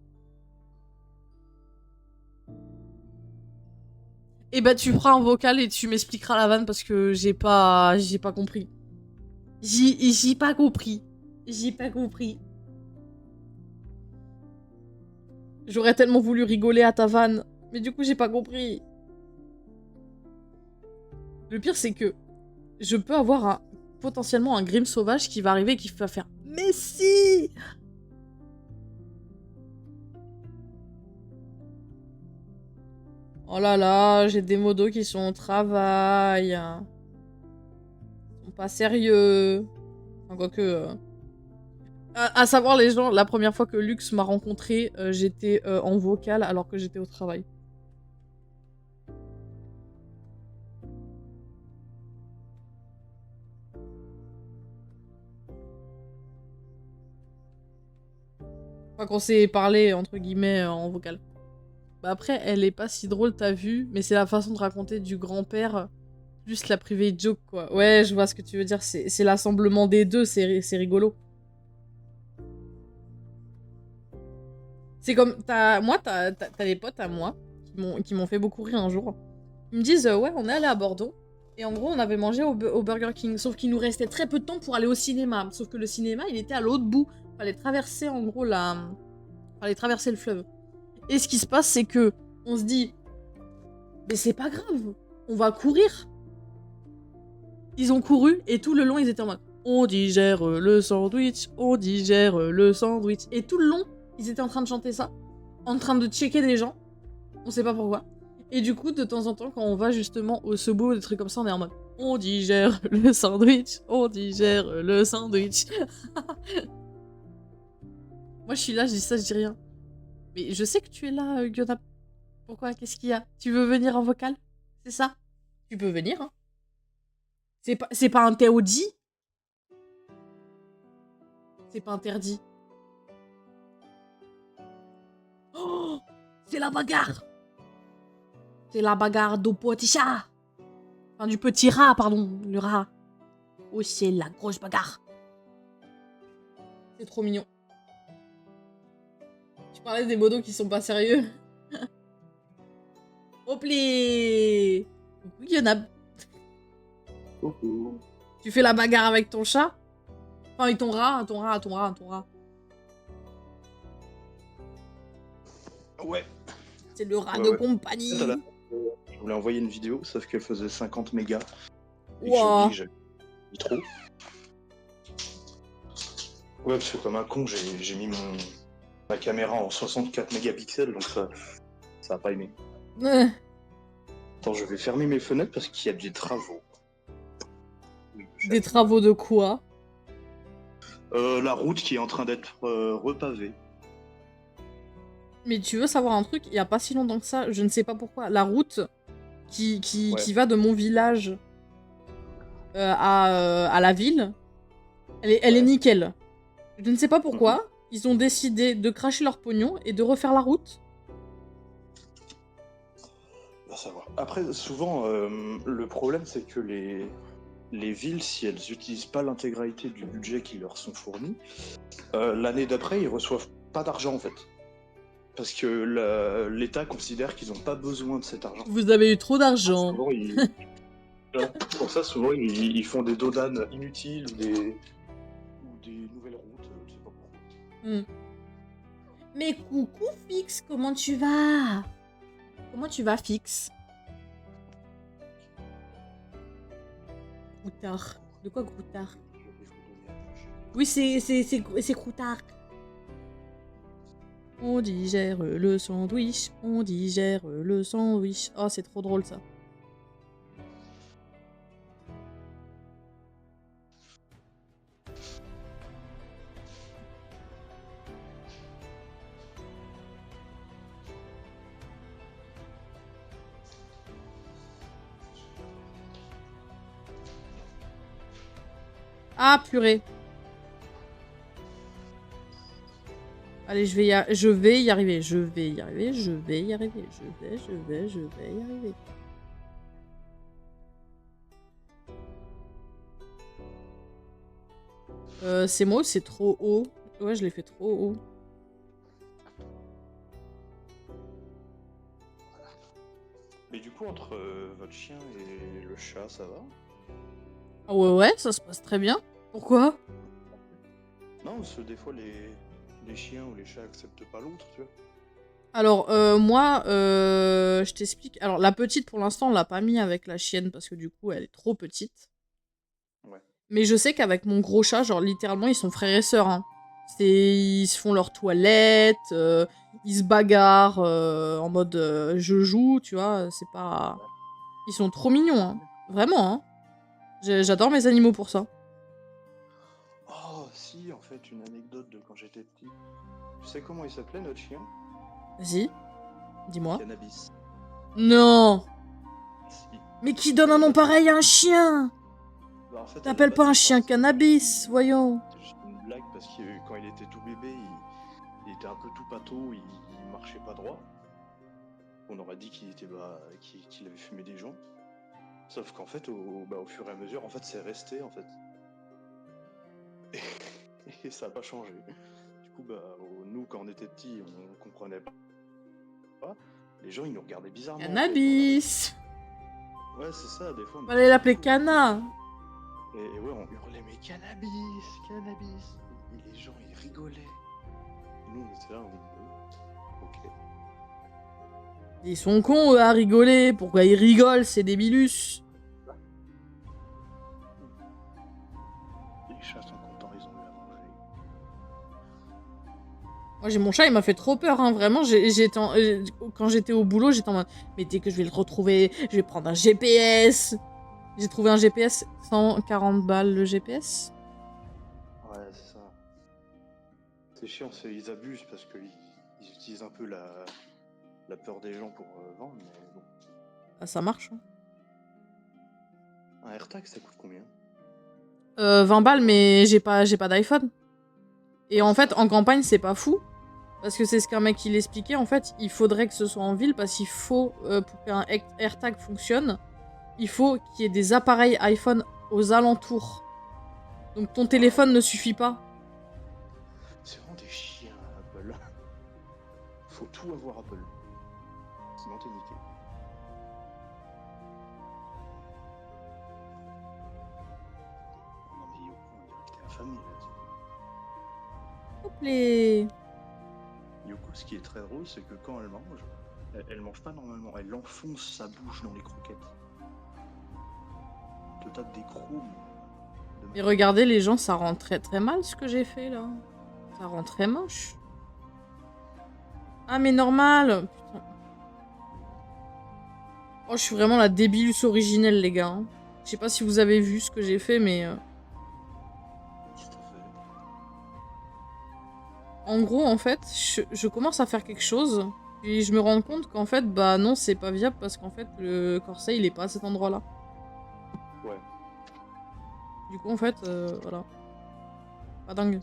A: Et bah tu feras un vocal et tu m'expliqueras la vanne parce que j'ai pas compris. J'ai pas compris. J'ai pas compris. J'aurais tellement voulu rigoler à ta vanne, mais du coup j'ai pas compris. Le pire c'est que je peux avoir potentiellement un Grim sauvage qui va arriver et qui va faire mais si. Oh là là, j'ai des modos qui sont au travail. Ils sont pas sérieux. Enfin, quoique... À savoir les gens, la première fois que Lux m'a rencontré, j'étais en vocal alors que j'étais au travail. Enfin, qu'on s'est parlé, entre guillemets, en vocal. Bah après, elle est pas si drôle, t'as vu, mais c'est la façon de raconter du grand-père, plus la private joke, quoi. Ouais, je vois ce que tu veux dire, c'est l'assemblement des deux, c'est rigolo. C'est comme, moi, t'as des potes à moi qui m'ont fait beaucoup rire un jour. Ils me disent, ouais, on est allé à Bordeaux, et en gros, on avait mangé au Burger King, sauf qu'il nous restait très peu de temps pour aller au cinéma. Sauf que le cinéma, il était à l'autre bout. Fallait traverser, en gros, fallait traverser le fleuve. Et ce qui se passe, c'est que on se dit, mais c'est pas grave, on va courir. Ils ont couru, et tout le long, ils étaient en mode, on digère le sandwich, on digère le sandwich. Et tout le long, ils étaient en train de chanter ça, en train de checker des gens, on sait pas pourquoi. Et du coup, de temps en temps, quand on va justement au Sobo, des trucs comme ça, on est en mode, on digère le sandwich, on digère le sandwich. Moi, je suis là, je dis ça, je dis rien. Mais je sais que tu es là, Guionap. Pourquoi? Qu'est-ce qu'il y a? Tu veux venir en vocal? C'est ça? Tu peux venir, hein. C'est pas interdit. C'est pas interdit. Oh, c'est la bagarre. C'est la bagarre du petit chat. Enfin, du petit rat, pardon. Le rat. Oh, c'est la grosse bagarre. C'est trop mignon. Tu parlais des modos qui sont pas sérieux. Hopli. Coucou, Guionap.
B: Coucou.
A: Tu fais la bagarre avec ton chat? Enfin, avec ton rat.
B: Ouais.
A: C'est le rat de compagnie.
B: Je voulais envoyer une vidéo, sauf qu'elle faisait 50 mégas. Et
A: Wow.
B: que j'ai mis trop. Ouais, parce que comme un con, j'ai mis ma caméra en 64 mégapixels, donc ça a pas aimé. Attends, je vais fermer mes fenêtres parce qu'il y a des travaux. Oui,
A: Des travaux de quoi?
B: La route qui est en train d'être repavée.
A: Mais tu veux savoir un truc? Il y a pas si longtemps que ça, je ne sais pas pourquoi, la route qui
B: Ouais.
A: va de mon village à la ville, elle est
B: Ouais.
A: nickel. Je ne sais pas
B: Mhm.
A: pourquoi, ils ont décidé de cracher leur pognon et de refaire la route.
B: Va savoir. Après, souvent, le problème, c'est que les villes, si elles n'utilisent pas l'intégralité du budget qui leur sont fournis, l'année d'après, ils reçoivent pas d'argent en fait. Parce que l'État considère qu'ils n'ont pas besoin de cet argent.
A: Vous avez eu trop d'argent.
B: Souvent, pour ça, souvent, ils font des dodanes inutiles ou des nouvelles routes, je sais pas pourquoi.
A: Mais coucou Fix, comment tu vas? Comment tu vas Fix? Croutard. De quoi croutard? Oui, c'est croutard. On digère le sandwich, on digère le sandwich. Oh, c'est trop drôle ça. Ah, purée. Allez, je vais y arriver, je vais y arriver, je vais y arriver, je vais y arriver, je vais y arriver. C'est moi ou c'est trop haut? Ouais, je l'ai fait trop haut.
B: Mais du coup, entre votre chien et le chat, ça va?
A: Ah ouais, ça se passe très bien. Pourquoi?
B: Non, parce que des fois, les chiens ou les chats acceptent pas l'autre, tu vois.
A: Alors, moi, je t'explique. Alors, la petite, pour l'instant, on l'a pas mis avec la chienne parce que du coup, elle est trop petite.
B: Ouais.
A: Mais je sais qu'avec mon gros chat, genre, littéralement, ils sont frères et sœurs. Hein. Ils se font leur toilette, ils se bagarrent en mode je joue, tu vois. C'est pas. Ils sont trop mignons, hein. Vraiment, hein. J'adore mes animaux pour ça.
B: Oh, si, en fait, une anecdote de quand j'étais petit. Tu sais comment il s'appelait notre chien?
A: Vas-y, dis-moi.
B: Cannabis.
A: Non!
B: Si.
A: Mais qui donne un nom pareil à un chien?
B: Bah, en fait, à la
A: T'appelles
B: base,
A: pas un
B: c'est
A: chien cannabis, voyons.
B: c'était juste une blague parce que quand il était tout bébé, il était un peu tout pâteau, il marchait pas droit. On aurait dit qu'il était qu'il avait fumé des joints. Sauf qu'en fait, au fur et à mesure, en fait, c'est resté en fait. Et ça n'a pas changé. Du coup, nous, quand on était petits, on comprenait pas. Les gens, ils nous regardaient bizarrement.
A: Cannabis!
B: Ouais, c'est ça, des fois.
A: Fallait l'appeler Cana.
B: Et ouais, on hurlait, mais cannabis, cannabis. Et les gens, ils rigolaient. Et nous, on était là, ok.
A: Ils sont cons, eux, à rigoler. Pourquoi ils rigolent, c'est débilus.
B: Les chats sont contents, ils ont eu à manger.
A: Moi, j'ai mon chat, il m'a fait trop peur, hein. Vraiment, quand j'étais au boulot, j'étais en mode, mais dès que je vais le retrouver, je vais prendre un GPS. J'ai trouvé un GPS, 140 balles le GPS.
B: Ouais, c'est ça. C'est chiant, ils abusent parce qu'ils utilisent un peu la peur des gens pour vendre, mais bon.
A: Ah, ça marche. Hein.
B: Un AirTag, ça coûte combien?
A: 20 balles, mais j'ai pas d'iPhone. Et
B: Ouais,
A: en
B: c'est
A: fait,
B: ça.
A: en campagne, c'est pas fou. Parce que c'est ce qu'un mec il expliquait, en fait, il faudrait que ce soit en ville parce qu'il faut, pour qu'un AirTag fonctionne, il faut qu'il y ait des appareils iPhone aux alentours. Donc ton téléphone ne suffit pas.
B: C'est vraiment des chiens, Apple. Faut tout avoir Apple. Sinon, t'es niqué. Non, mais Yoko, on dirait que t'es affamé là.
A: Hop les...
B: Yoko, ce qui est très drôle, c'est que quand elle mange, elle mange pas normalement. Elle enfonce sa bouche dans les croquettes. Elle te tape des crocs.
A: Et regardez les gens, ça rend très très mal ce que j'ai fait là. Ça rend très moche. Ah mais normal. Putain. Oh, je suis vraiment la débilus originelle les gars. Hein. Je sais pas si vous avez vu ce que j'ai fait mais...
B: Qu'est-ce que t'as fait?
A: En gros, en fait, je commence à faire quelque chose, puis je me rends compte qu'en fait, bah non, c'est pas viable parce qu'en fait, le corset, il est pas à cet endroit-là.
B: Ouais.
A: Du coup, en fait, voilà. Pas dingue.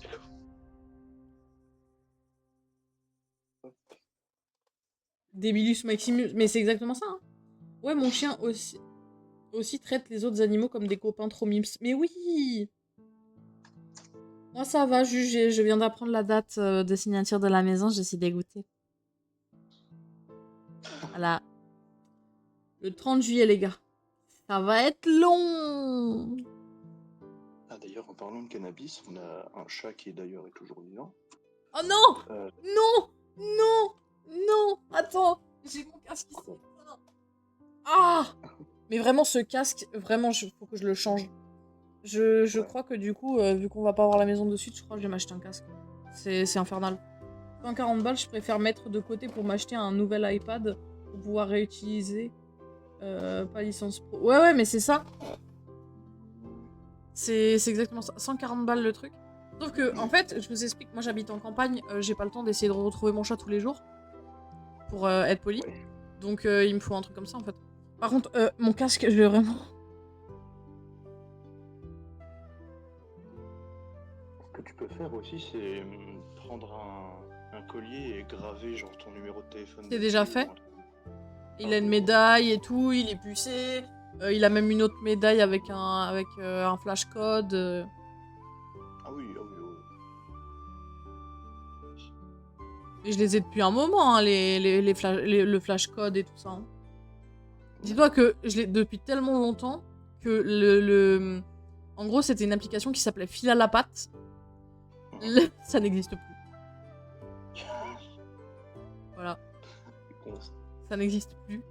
A: Débilus Maximus, mais c'est exactement ça, hein. Ouais, mon chien aussi traite les autres animaux comme des copains trop mimes. Mais oui! Moi, ça va, je viens d'apprendre la date de signature de la maison, je suis dégoûtée. Voilà. Le 30 juillet, les gars. Ça va être long!
B: Ah, d'ailleurs, en parlant de cannabis, on a un chat qui d'ailleurs est toujours vivant.
A: Oh non!
B: Euh,
A: Non! Non! Non! Attends! J'ai mon casque ici. Ah! Mais vraiment, ce casque, vraiment, faut que je le change. Je crois que du coup, vu qu'on va pas avoir la maison de suite, je crois que je vais m'acheter un casque. C'est infernal. 140 balles, je préfère mettre de côté pour m'acheter un nouvel iPad pour pouvoir réutiliser. Pas licence pro. Ouais, ouais, mais c'est ça. C'est exactement ça. 140 balles le truc. Sauf que, en fait, je vous explique, moi j'habite en campagne, j'ai pas le temps d'essayer de retrouver mon chat tous les jours. Pour être poli.
B: ouais.
A: Donc il me faut un truc comme ça en fait. Par contre, mon casque, je vais vraiment.
B: Ce que tu peux faire aussi, c'est prendre un collier et graver genre ton numéro de téléphone.
A: C'est déjà
B: dessus,
A: fait.
B: ou un truc.
A: Il a une médaille et tout, il est pucé. Il a même une autre médaille avec un flash code.
B: Ah oui, ah oui, oui.
A: Et je les ai depuis un moment, hein, le flash code et tout ça, hein. Dis-toi que je l'ai depuis tellement longtemps que en gros, c'était une application qui s'appelait Fil à la patte. Ça n'existe plus. Voilà. Ça n'existe plus.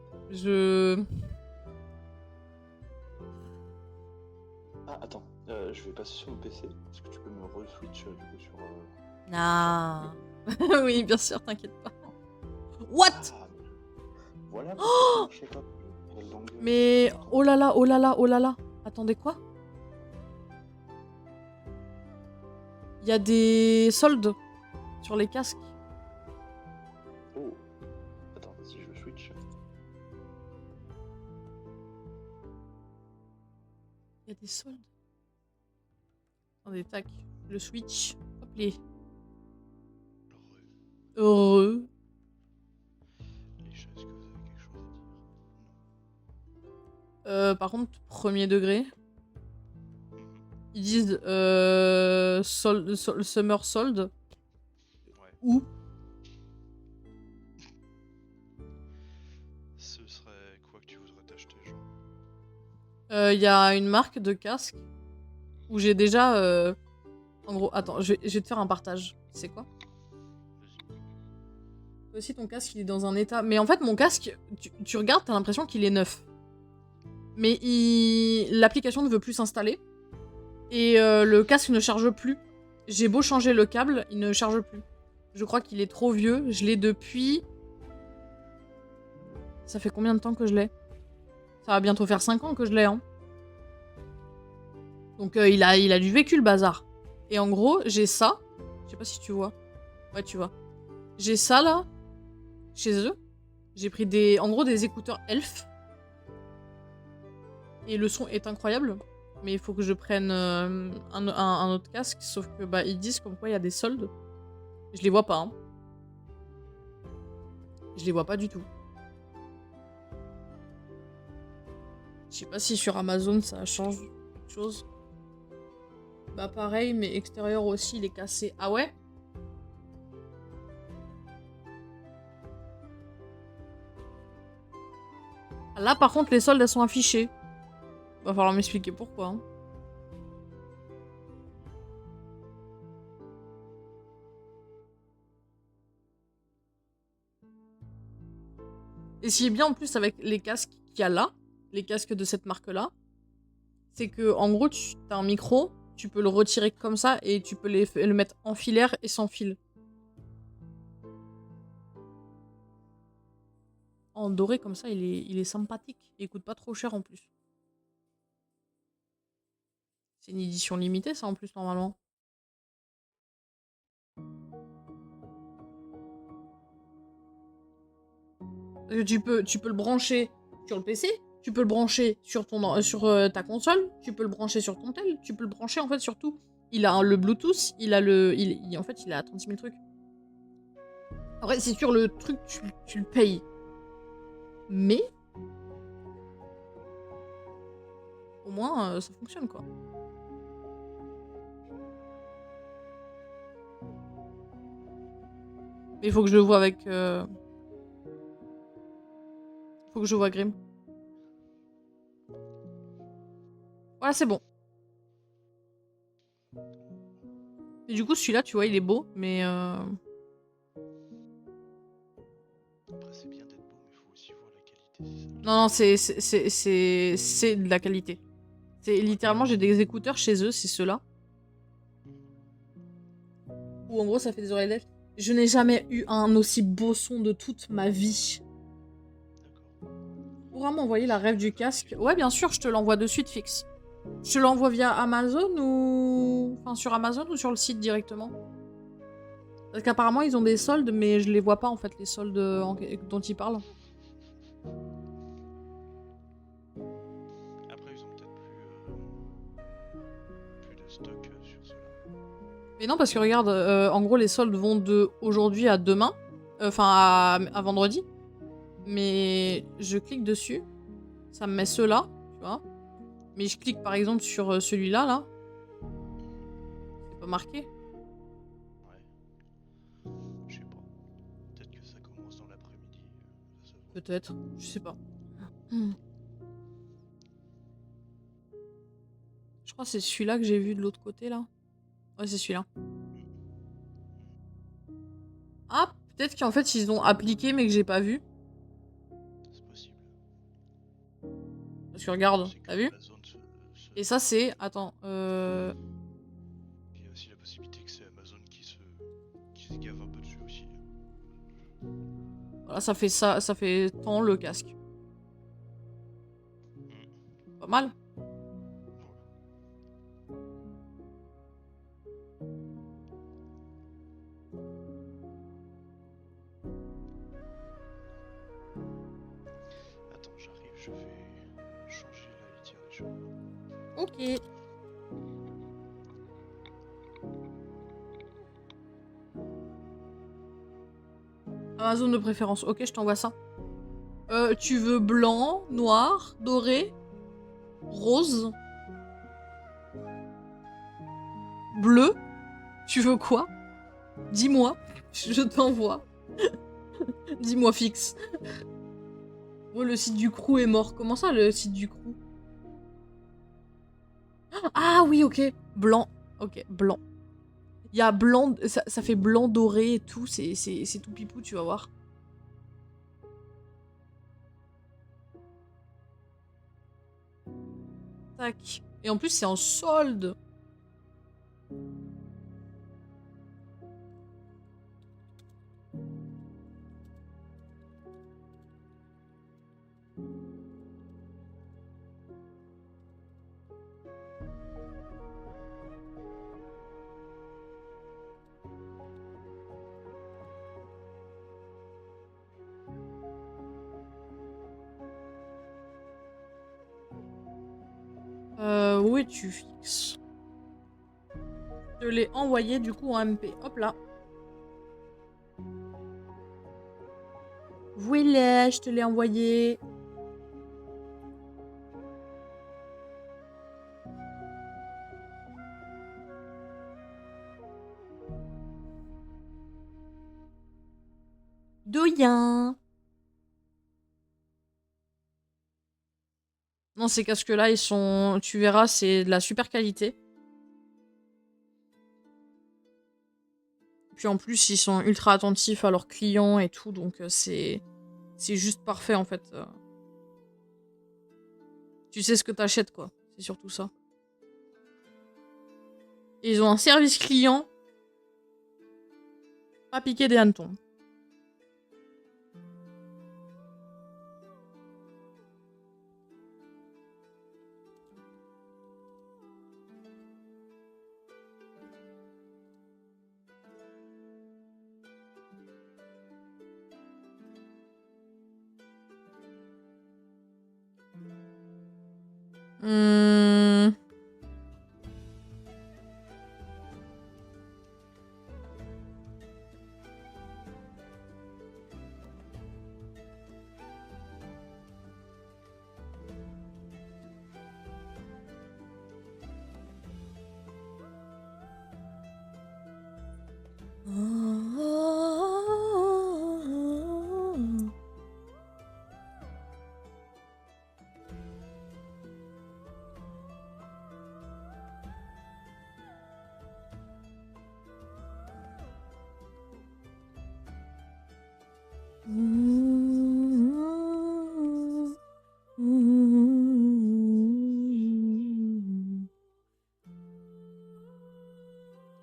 B: Ah, attends, je vais passer sur mon PC. Est-ce que tu peux me re-switch du coup sur.
A: Ah. Oui, bien sûr, t'inquiète pas. What?
B: Ah, voilà
A: Oh,
B: je sais pas.
A: mais oh là là, oh là là, oh là là. Attendez, quoi? Il y a des soldes sur les casques.
B: Oh. Attends, si je switch.
A: Il y a des soldes. Attendez, tac. Le switch. Hop les. Heureux.
C: Les chats, est-ce que vous avez quelque chose à dire?
A: Par contre, premier degré. Ils disent summer sold.
C: Ouais.
A: Où?
C: Ce serait quoi que tu voudrais t'acheter, genre?
A: Il y a une marque de casque où j'ai déjà. En gros, attends, je vais te faire un partage. C'est quoi?
C: Vas-y.
A: Toi aussi, ton casque, il est dans un état. Mais en fait, mon casque, tu regardes, t'as l'impression qu'il est neuf. Mais l'application ne veut plus s'installer. Et le casque ne charge plus. J'ai beau changer le câble, il ne charge plus. Je crois qu'il est trop vieux. Je l'ai depuis... Ça fait combien de temps que je l'ai? Ça va bientôt faire 5 ans que je l'ai, hein. Donc il a du vécu, le bazar. Et en gros, j'ai ça. Je sais pas si tu vois. Ouais, tu vois. J'ai ça, là. Chez eux. J'ai pris en gros des écouteurs Elf. Et le son est incroyable. Mais il faut que je prenne un autre casque. Sauf que bah ils disent comme quoi il y a des soldes. Je les vois pas, hein. Je les vois pas du tout. Je sais pas si sur Amazon ça change quelque chose. Bah pareil, mais extérieur aussi, il est cassé. Ah ouais? Là par contre les soldes elles sont affichées. Va falloir m'expliquer pourquoi, hein. Et ce qui est bien en plus avec les casques qu'il y a là, les casques de cette marque-là, c'est que en gros, tu as un micro, tu peux le retirer comme ça et tu peux le mettre en filaire et sans fil. En doré comme ça, il est sympathique. Il coûte pas trop cher en plus. C'est une édition limitée ça en plus normalement. Parce que tu peux le brancher sur le PC, tu peux le brancher sur ta console, tu peux le brancher sur ton tel, tu peux le brancher en fait sur tout. Il a le Bluetooth, il a en fait, il a 36 000 trucs. Après, c'est sûr, le truc, tu le payes. Mais... au moins, ça fonctionne, quoi. Mais il faut que je le voie avec... faut que je voie Grim. Voilà, c'est bon. Et du coup, celui-là, tu vois, il est beau, mais...
C: Après, c'est bien d'être beau, mais il faut aussi voir la qualité. C'est ça.
A: non, c'est de la qualité. C'est littéralement, j'ai des écouteurs chez eux, c'est ceux-là. Ou en gros, ça fait des oreillettes. Je n'ai jamais eu un aussi beau son de toute ma vie.
C: D'accord.
A: Pour vraiment envoyer la rêve du casque. Ouais, bien sûr, je te l'envoie de suite, fixe. Je te l'envoie via Amazon ou... enfin, sur Amazon ou sur le site directement? Parce qu'apparemment, ils ont des soldes, mais je les vois pas, en fait, les soldes dont ils parlent.
C: Après, ils ont peut-être plus de stock sur cela.
A: Mais non, parce que regarde, en gros, les soldes vont de aujourd'hui à demain. Enfin, à vendredi. Mais je clique dessus. Ça me met ceux-là, tu vois. Mais je clique par exemple sur celui-là, là. C'est pas marqué.
C: Ouais. Je sais pas. Peut-être que ça commence dans l'après-midi. Ça se voit.
A: Peut-être, je sais pas. Je crois que c'est celui-là que j'ai vu de l'autre côté, là. Ouais, c'est celui-là. Ah, peut-être qu'en fait, ils ont appliqué, mais que j'ai pas vu.
C: C'est possible.
A: Parce que regarde,
C: C'est que
A: t'as vu?
C: Amazon
A: Et ça, c'est... attends,
C: Il y a aussi la possibilité que c'est Amazon qui se gave un peu dessus aussi.
A: voilà, ça fait tant le casque. Pas mal.
C: Attends, j'arrive, je vais changer la litière des cheveux.
A: Ok. Amazon de préférence. Ok, je t'envoie ça. Tu veux blanc, noir, doré, rose, bleu? Tu veux quoi? Dis-moi. Je t'envoie. Dis-moi fixe. Oh, le site du crew est mort. Comment ça, le site du crew? Ah oui, ok. Blanc. Ok, blanc. Il y a blanc... ça fait blanc doré et tout. C'est tout pipou, tu vas voir. Tac. Et en plus, c'est en solde. Où es-tu, fixe? Je l'ai envoyé du coup en MP. Hop là. Voilà, je te l'ai envoyé. De rien. Non, ces casques-là, ils sont... tu verras, c'est de la super qualité. Puis en plus, ils sont ultra attentifs à leurs clients et tout, donc c'est juste parfait en fait. Tu sais ce que t'achètes, quoi. C'est surtout ça. Et ils ont un service client. Pas piqué des hannetons.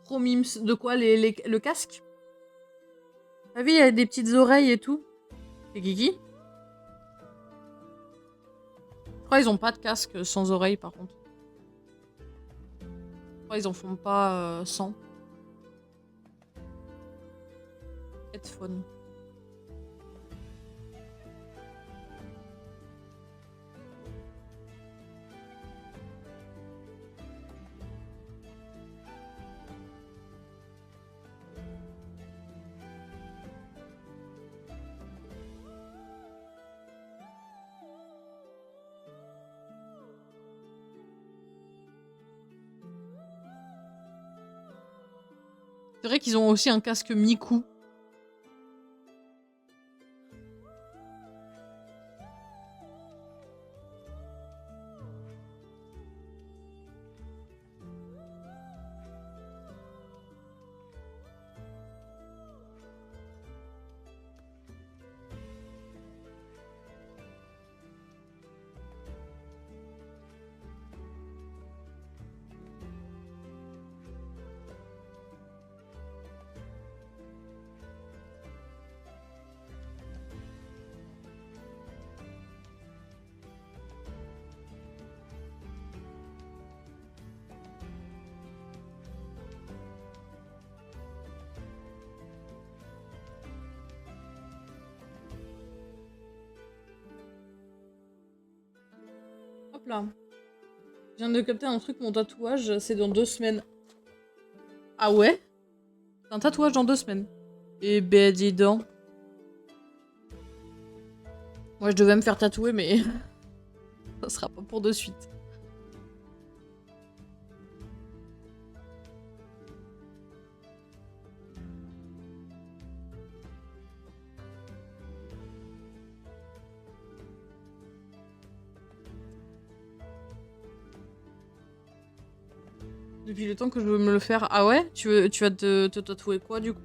A: Chromims, de quoi le casque? T'as vu, il y a des petites oreilles et tout. C'est Kiki? Je crois qu'ils ont pas de casque sans oreilles par contre. Je crois qu'ils en font pas sans. Headphone. C'est vrai qu'ils ont aussi un casque Miku. Hop là. Je viens de capter un truc, mon tatouage, c'est dans 2 semaines. Ah ouais? C'est un tatouage dans 2 semaines. Eh ben, dis donc. Moi, je devais me faire tatouer, mais ça sera pas pour de suite. Depuis le temps que je veux me le faire. Ah ouais? Tu vas te tatouer quoi, du coup?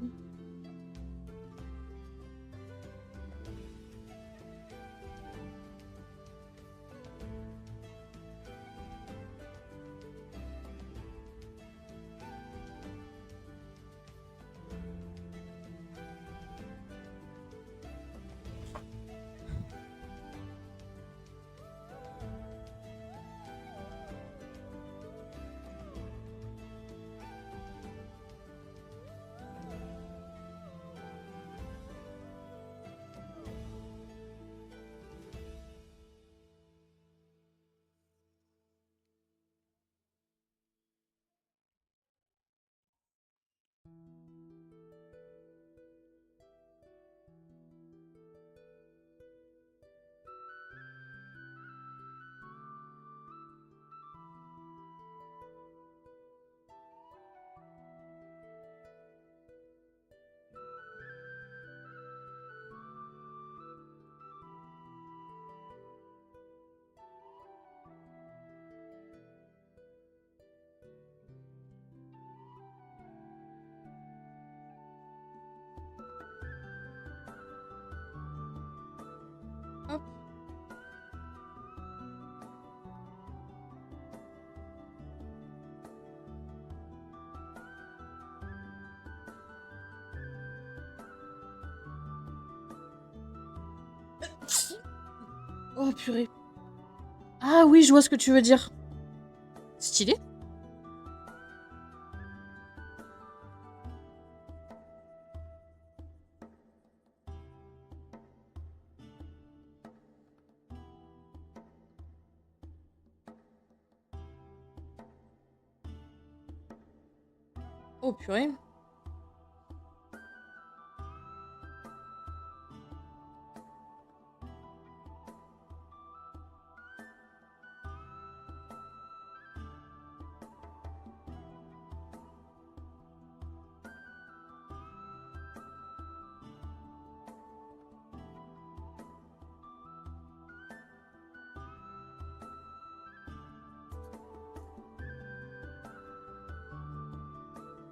A: Hop. Oh purée. Ah oui, je vois ce que tu veux dire. Stylé. Oh purée.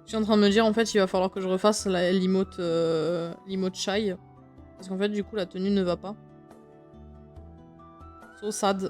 A: Je suis en train de me dire, en fait, il va falloir que je refasse l'emote shy. Parce qu'en fait, du coup, la tenue ne va pas. So sad.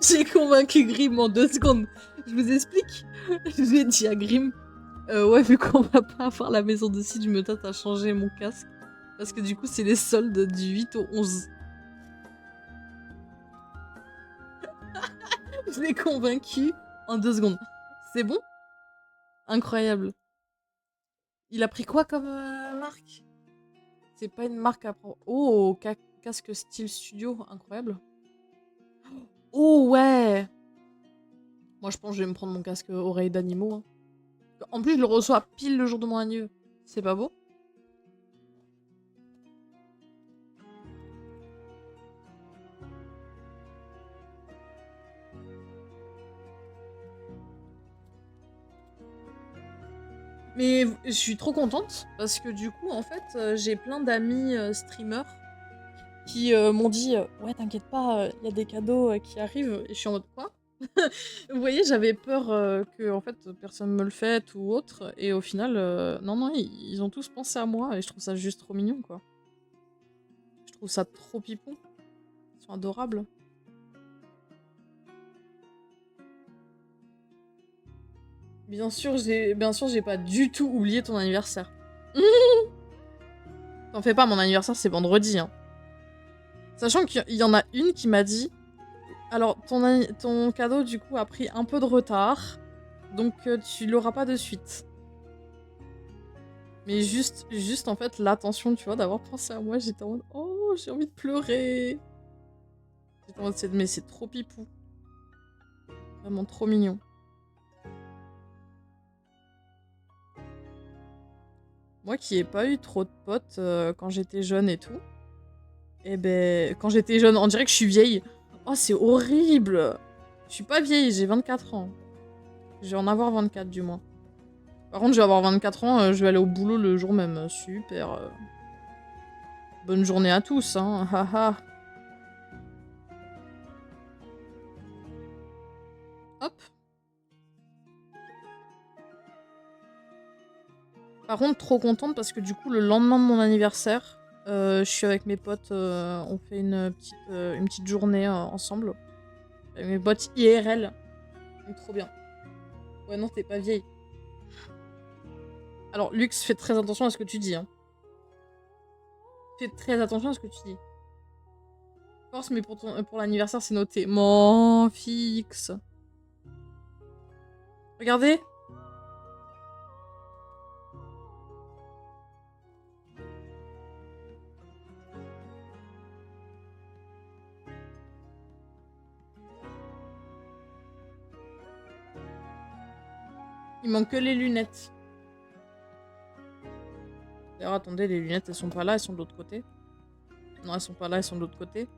A: J'ai convaincu Grim en 2 secondes. Je vous explique. Je lui ai dit à Grim, ouais, vu qu'on va pas avoir la maison de site, je me tâte à changer mon casque. Parce que du coup, c'est les soldes du 8 au 11. Je l'ai convaincu en 2 secondes. C'est bon? Incroyable. Il a pris quoi comme marque? C'est pas une marque à prendre. Oh, casque style studio, incroyable. Oh ouais. Moi je pense que je vais me prendre mon casque oreille d'animaux. Hein. En plus je le reçois pile le jour de mon anniversaire. C'est pas beau? Mais je suis trop contente parce que du coup en fait j'ai plein d'amis streamers qui m'ont dit ouais t'inquiète pas, il y a des cadeaux qui arrivent et je suis en mode quoi? Vous voyez, j'avais peur que en fait personne me le fasse ou autre et au final non ils ont tous pensé à moi et je trouve ça juste trop mignon quoi. Je trouve ça trop pipon. Ils sont adorables. Bien sûr, j'ai pas du tout oublié ton anniversaire. T'en fais pas, mon anniversaire c'est vendredi hein. Sachant qu'il y en a une qui m'a dit alors ton cadeau du coup a pris un peu de retard, donc tu l'auras pas de suite. Mais juste en fait l'attention tu vois d'avoir pensé à moi, j'étais en mode oh j'ai envie de pleurer. J'étais en mode mais c'est trop pipou. Vraiment trop mignon. Moi qui ai pas eu trop de potes quand j'étais jeune et tout, et ben quand j'étais jeune, on dirait que je suis vieille. Oh c'est horrible. Je suis pas vieille, j'ai 24 ans. Je vais en avoir 24 du moins. Par contre je vais avoir 24 ans, je vais aller au boulot le jour même. Super. Bonne journée à tous, hein. Haha. Hop. Par contre, trop contente parce que du coup, le lendemain de mon anniversaire, je suis avec mes potes, on fait une petite journée ensemble. Avec mes potes IRL. Donc trop bien. Ouais, non, t'es pas vieille. Alors, Lux, fais très attention à ce que tu dis. Hein. Fais très attention à ce que tu dis. Force, mais pour l'anniversaire, c'est noté. Mon fixe. Regardez. Il manque que les lunettes. D'ailleurs, attendez, les lunettes, elles sont pas là, elles sont de l'autre côté. Non, elles sont pas là, elles sont de l'autre côté.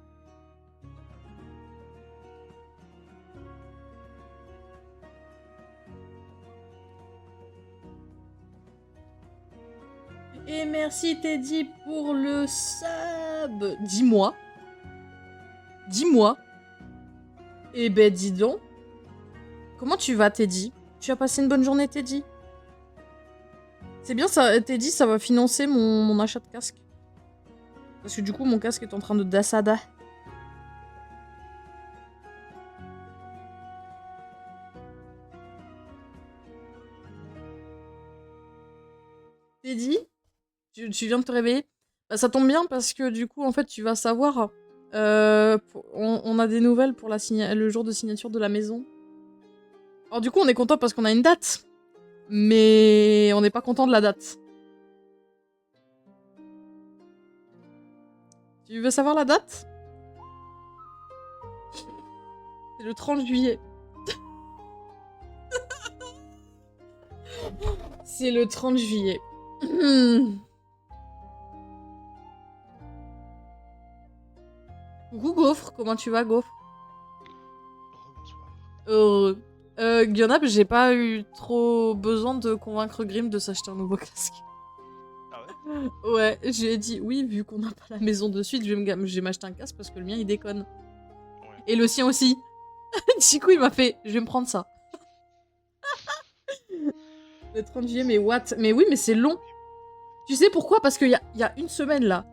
A: Et merci Teddy pour le sub. Dis-moi. Dis-moi. Eh ben dis donc. Comment tu vas Teddy? Tu as passé une bonne journée Teddy? C'est bien ça, Teddy, ça va financer mon achat de casque. Parce que du coup mon casque est en train de dasada. Teddy? Tu viens de te réveiller? Bah, ça tombe bien parce que du coup, en fait, tu vas savoir. On a des nouvelles pour le jour de signature de la maison. Alors du coup, on est content parce qu'on a une date. Mais on n'est pas content de la date. Tu veux savoir la date? C'est le 30 juillet. C'est le 30 juillet. Coucou Gaufre, comment tu vas Gaufre?
C: Bonsoir.
A: Guionab, j'ai pas eu trop besoin de convaincre Grim de s'acheter un nouveau casque.
C: Ah ouais?
A: Ouais, je lui ai dit oui, vu qu'on n'a pas la maison de suite, je vais m'acheter un casque parce que le mien il déconne.
C: Ouais.
A: Et le sien aussi. Du coup, il m'a fait je vais me prendre ça. Le 30 juillet, mais what? Mais oui, mais c'est long. Tu sais pourquoi? Parce qu'il y a une semaine là.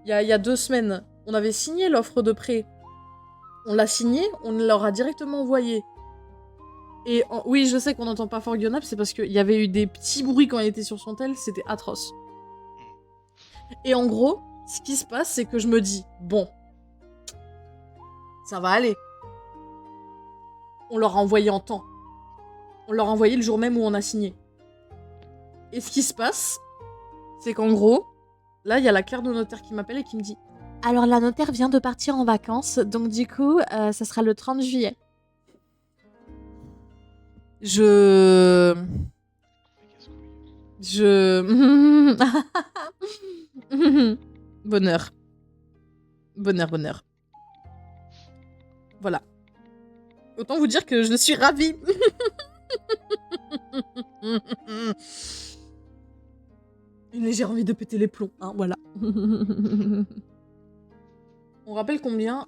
A: il y a 2 semaines, on avait signé l'offre de prêt. On l'a signé, on leur a directement envoyé. Et oui, je sais qu'on n'entend pas fort Guionap, c'est parce qu'il y avait eu des petits bruits quand il était sur son tel, c'était atroce. Et en gros, ce qui se passe, c'est que je me dis, bon, ça va aller. On leur a envoyé en temps. On leur a envoyé le jour même où on a signé. Et ce qui se passe, c'est qu'en gros, là, il y a la clerc de notaire qui m'appelle et qui me dit « Alors, la notaire vient de partir en vacances, donc du coup, ça sera le 30 juillet. » Bonheur. Bonheur. Voilà. Autant vous dire que je suis ravie. Une légère envie de péter les plombs, hein, voilà. On rappelle combien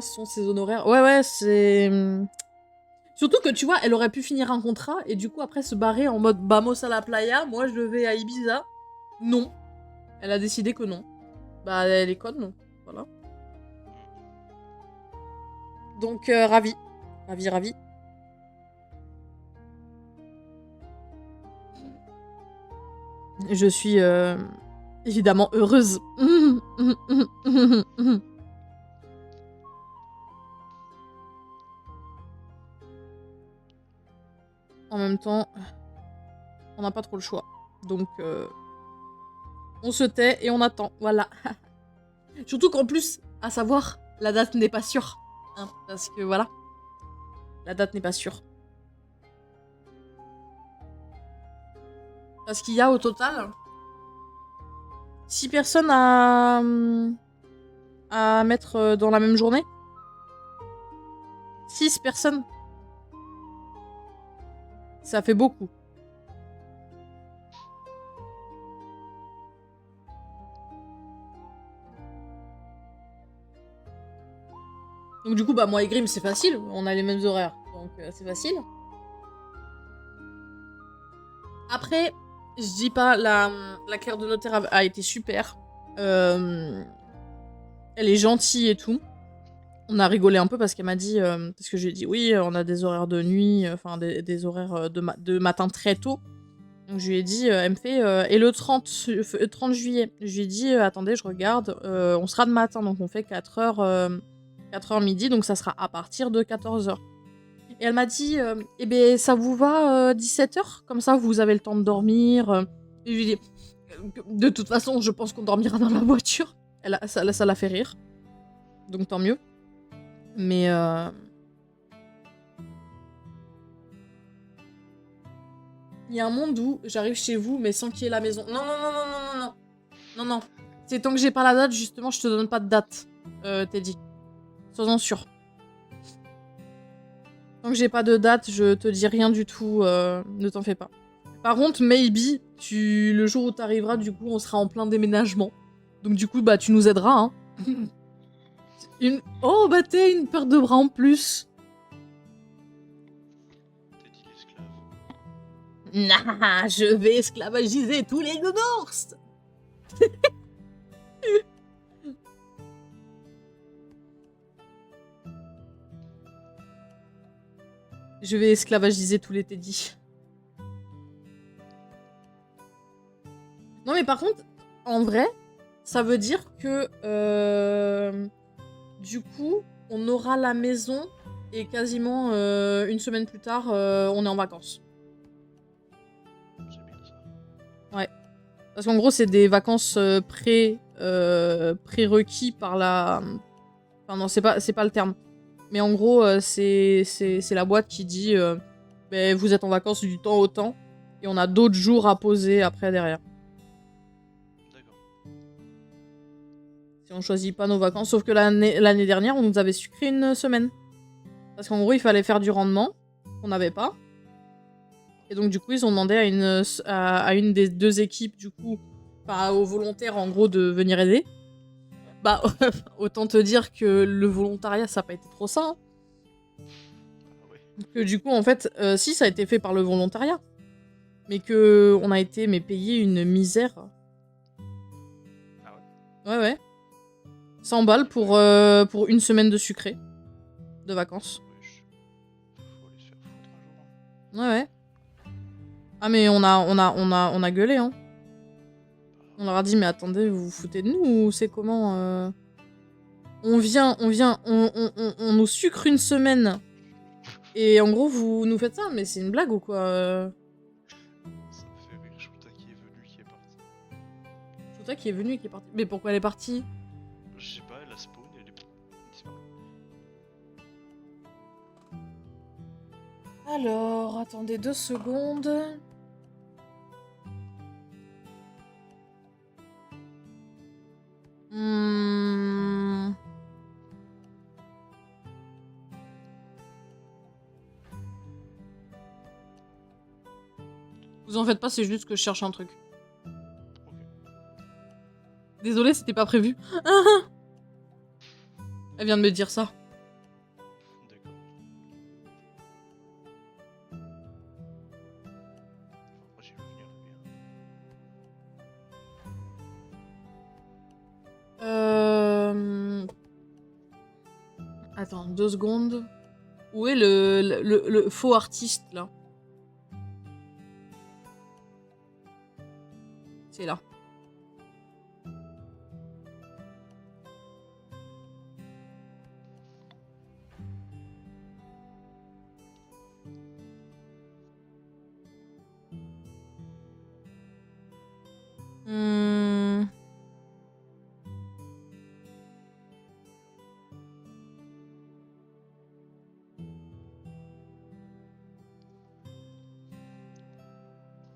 A: sont ses honoraires. Ouais, c'est... Surtout que, tu vois, elle aurait pu finir un contrat et du coup, après, se barrer en mode Vamos a la playa, moi, je vais à Ibiza. Non. Elle a décidé que non. Bah, elle est conne, non. Voilà. Donc, ravi. Ravi. Je suis, évidemment heureuse. En même temps, on n'a pas trop le choix. Donc, on se tait et on attend. Voilà. Surtout qu'en plus, à savoir, la date n'est pas sûre. Hein, parce que voilà. La date n'est pas sûre. Parce qu'il y a au total 6 personnes à mettre dans la même journée. 6 personnes. Ça fait beaucoup. Donc du coup, bah moi et Grim, c'est facile. On a les mêmes horaires. Donc c'est facile. Après, je dis pas, la clerc de notaire a été super. Elle est gentille et tout. On a rigolé un peu parce qu'elle m'a dit... parce que je lui ai dit, oui, on a des horaires de nuit, enfin des horaires de matin très tôt. Donc je lui ai dit, elle me fait... et le 30 juillet, je lui ai dit, attendez, je regarde, on sera de matin, donc on fait 4h midi, donc ça sera à partir de 14h. Et elle m'a dit, eh ben ça vous va 17h? Comme ça, vous avez le temps de dormir. Et je lui ai dit, de toute façon, je pense qu'on dormira dans la voiture. Ça l'a fait rire. Donc tant mieux. Mais... il y a un monde où j'arrive chez vous, mais sans qu'il y ait la maison. Non. C'est tant que j'ai pas la date, justement, je te donne pas de date, Teddy. Sois-en sûr. Tant que j'ai pas de date, je te dis rien du tout, ne t'en fais pas. Par contre, maybe, le jour où t'arriveras, du coup, on sera en plein déménagement. Donc du coup, bah, tu nous aideras, hein. Oh, bah t'es une paire de bras en plus.
C: T'as dit l'esclave.
A: Nah, je vais esclavagiser tous les nounours. Je vais esclavagiser tous les Teddy. Non mais par contre, en vrai, ça veut dire que du coup, on aura la maison et quasiment une semaine plus tard, on est en vacances.
C: C'est bien ça.
A: Ouais. Parce qu'en gros, c'est des vacances prérequis par la... Enfin non, c'est pas le terme. Mais en gros, c'est la boîte qui dit ben, vous êtes en vacances du temps au temps et on a d'autres jours à poser après derrière.
C: D'accord.
A: Si on choisit pas nos vacances, sauf que l'année dernière, on nous avait sucré une semaine. Parce qu'en gros, il fallait faire du rendement qu'on n'avait pas. Et donc du coup, ils ont demandé à une des 2 équipes, du coup, enfin aux volontaires en gros, de venir aider. Bah, autant te dire que le volontariat, ça n'a pas été trop ça. Hein.
C: Ah ouais.
A: Que du coup, en fait, si, ça a été fait par le volontariat. Mais que on a été payé une misère. Ouais, ouais. 100 balles pour une semaine de sucré. De vacances.
C: Faut aller se faire foutre un jour.
A: Ouais, ouais. Ah, mais on a gueulé, hein. On leur a dit, mais attendez, vous vous foutez de nous ou c'est comment on nous sucre une semaine. Et en gros, vous nous faites ça, mais c'est une blague ou quoi
C: Ça me fait rire, Shuta qui est venu, qui est parti.
A: C'est toi qui est venu et qui est parti. Mais pourquoi elle est partie?
C: Je sais pas, elle a spawn et elle est disparue.
A: Alors, attendez 2 secondes. Hmm. Vous en faites pas, c'est juste que je cherche un truc. Désolée, c'était pas prévu. Elle vient de me dire ça.
C: D'accord. Après, j'ai vu venir le bien.
A: Attends, 2 secondes. Où est le faux artiste, là? C'est là. Hmm.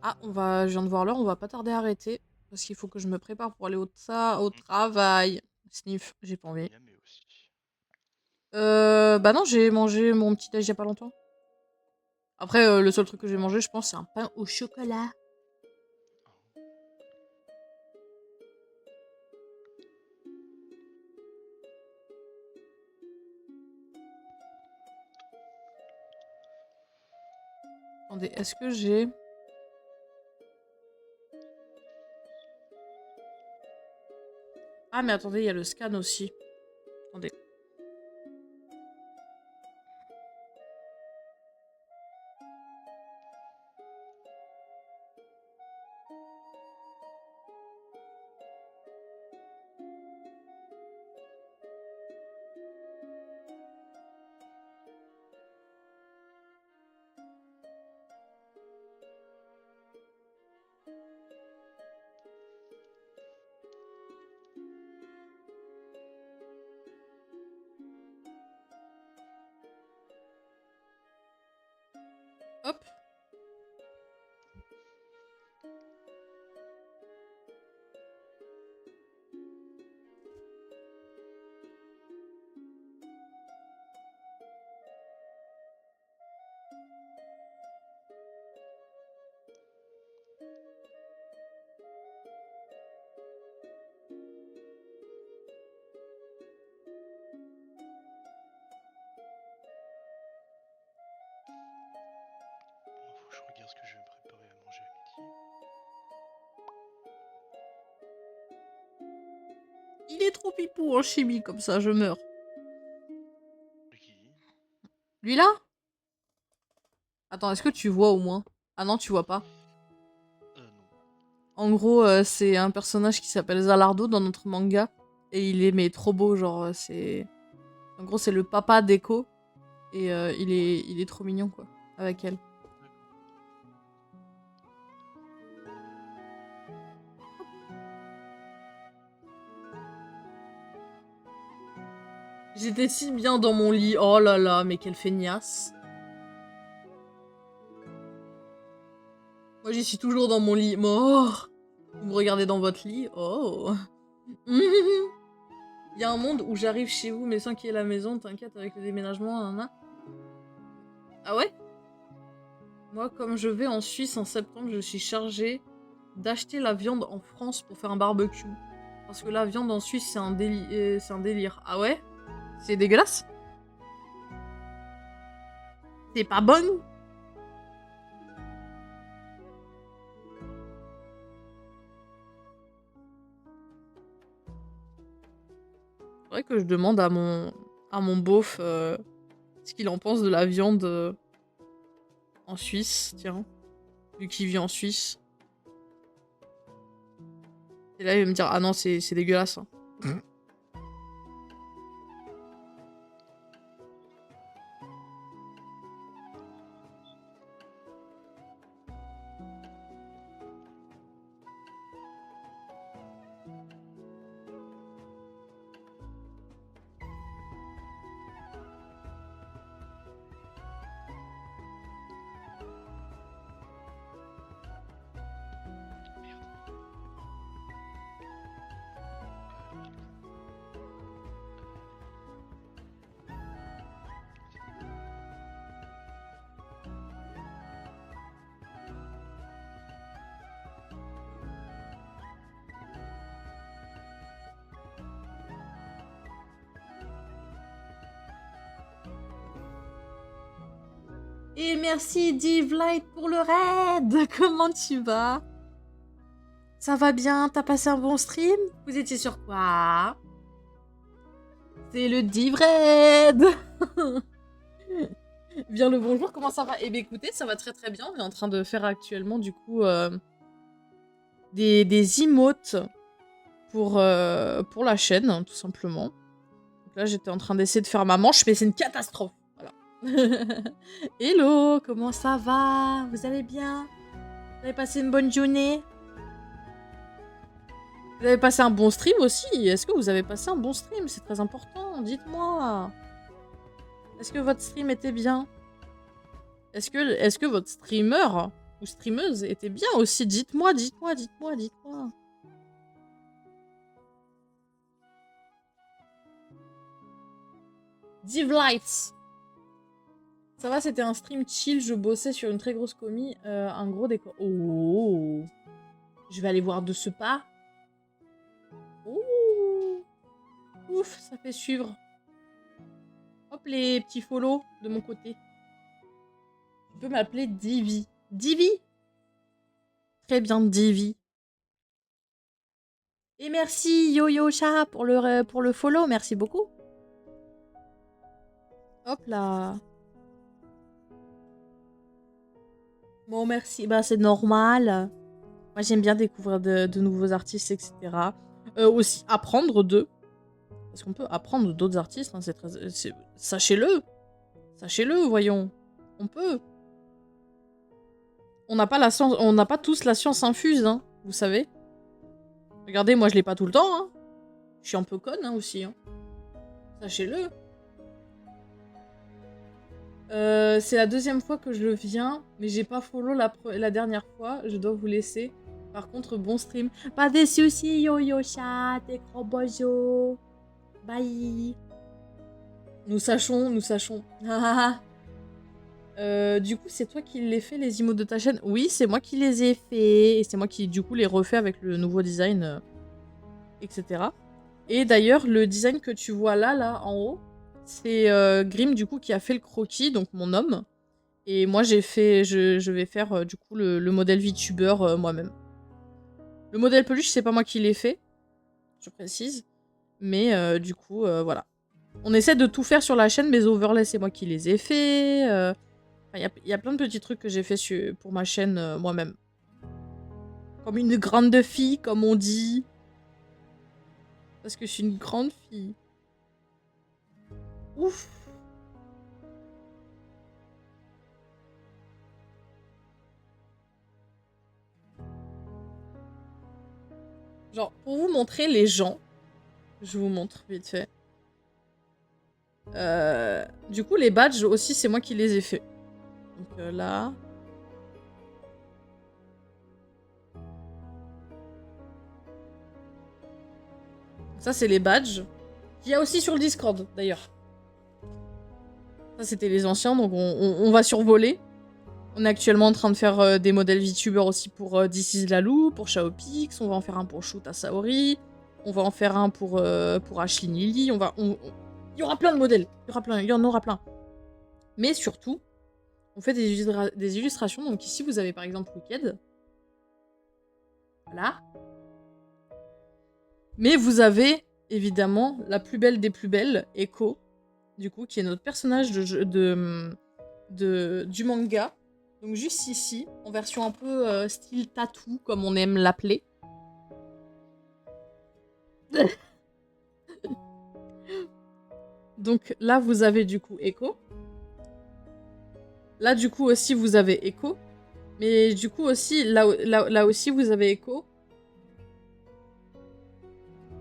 A: Ah, je viens de voir l'heure, on va pas tarder à arrêter. Parce qu'il faut que je me prépare pour aller au travail. Sniff, j'ai pas envie.
C: Miami aussi.
A: Bah non, j'ai mangé mon petit déj il y a pas longtemps. Après, le seul truc que j'ai mangé, je pense, c'est un pain au chocolat. Attendez, est-ce que j'ai... Ah, mais attendez, il y a le scan aussi. Attendez. Hop.
C: Bon, faut que je regarde ce que je vais me préparer à manger à midi.
A: Il est trop pipou en chimie, comme ça, je meurs.
C: De qui?
A: Lui là? Attends, est-ce que tu vois au moins? Ah non, tu vois pas.
C: Non.
A: En gros, c'est un personnage qui s'appelle Zalardo dans notre manga. Et il est mais trop beau, genre, c'est... En gros, c'est le papa d'Eko. Et il est trop mignon, quoi, avec elle. J'étais si bien dans mon lit. Oh là là, mais quelle feignasse. Moi, j'y suis toujours dans mon lit. Mort. Vous me regardez dans votre lit. Oh. Il y a un monde où j'arrive chez vous, mais sans qu'il y ait la maison. T'inquiète, avec le déménagement, nanana. Ah ouais? Moi, comme je vais en Suisse en septembre, je suis chargée d'acheter la viande en France pour faire un barbecue. Parce que la viande en Suisse, c'est un délire. Ah ouais? C'est dégueulasse? C'est pas bon? que je demande à mon beauf ce qu'il en pense de la viande en Suisse, tiens. Vu qu'il vit en Suisse. Et là, il va me dire, ah non, c'est dégueulasse. Hein. Et merci Divelight pour le raid. Comment tu vas? Ça va bien? T'as passé un bon stream? Vous étiez sur quoi? C'est le Divraid. Bien le bonjour, comment ça va? Eh bien écoutez, ça va très très bien. On est en train de faire actuellement du coup des emotes pour la chaîne, tout simplement. Donc là j'étais en train d'essayer de faire ma manche, mais c'est une catastrophe. Hello, comment ça va? Vous allez bien? Vous avez passé une bonne journée? Vous avez passé un bon stream aussi? Est-ce que vous avez passé un bon stream? C'est très important, dites-moi. Est-ce que votre stream était bien? Est-ce que votre streamer ou streameuse était bien aussi? Dites-moi, dites-moi, dites-moi, dites-moi. Divelights. Ça va, c'était un stream chill, je bossais sur une très grosse commis, un gros décor. Oh, je vais aller voir de ce pas. Oh, ouf, ça fait suivre. Hop, les petits follow de mon côté. Tu peux m'appeler Divi. Divi? Très bien, Divi. Et merci Yo-Yo Chat pour le follow, merci beaucoup. Hop là. Bon, merci. Bah, c'est normal. Moi, j'aime bien découvrir de nouveaux artistes, etc. Aussi, apprendre d'eux. Parce qu'on peut apprendre d'autres artistes. Hein, sachez-le. Sachez-le, voyons. On peut. On n'a pas la science... On n'a pas tous la science infuse, hein, vous savez. Regardez, moi, je l'ai pas tout le temps. Hein. Je suis un peu conne, hein, aussi. Hein. Sachez-le. C'est la deuxième fois que je le viens, mais j'ai pas follow la dernière fois, je dois vous laisser. Par contre, bon stream. Pas de soucis, Yo-Yo Chat, et gros bisous. Bye. Nous sachons, nous sachons. Du coup, c'est toi qui les fait, les emotes de ta chaîne? Oui, c'est moi qui les ai fait, et c'est moi qui, du coup, les refais avec le nouveau design, etc. Et d'ailleurs, le design que tu vois là, en haut, c'est Grim, du coup, qui a fait le croquis, donc mon homme. Et moi, j'ai fait, je vais faire, du coup, le modèle VTuber moi-même. Le modèle peluche, c'est pas moi qui l'ai fait, je précise. Mais du coup, voilà. On essaie de tout faire sur la chaîne, mais overlays, c'est moi qui les ai faits. Il y a plein de petits trucs que j'ai fait pour ma chaîne moi-même. Comme une grande fille, comme on dit. Parce que je suis une grande fille. Ouf. Genre, pour vous montrer les gens, je vous montre vite fait. Du coup, les badges aussi, c'est moi qui les ai faits. Donc là... Ça, c'est les badges. Qu'il y a aussi sur le Discord, d'ailleurs. Ça, c'était les anciens, donc on va survoler. On est actuellement en train de faire des modèles VTubers aussi pour This is Lalou, pour Shaopix. On va en faire un pour Shoota Saori. On va en faire un pour Ashley Lily. Il y aura plein de modèles. Il y en aura plein. Mais surtout, on fait des illustrations. Donc ici, vous avez par exemple Wicked. Voilà. Mais vous avez évidemment, la plus belle des plus belles, Echo, du coup, qui est notre personnage du manga. Donc juste ici, en version un peu style tatou, comme on aime l'appeler. Donc là, vous avez du coup Echo. Là, du coup, aussi, vous avez Echo. Mais du coup, aussi, là aussi, vous avez Echo.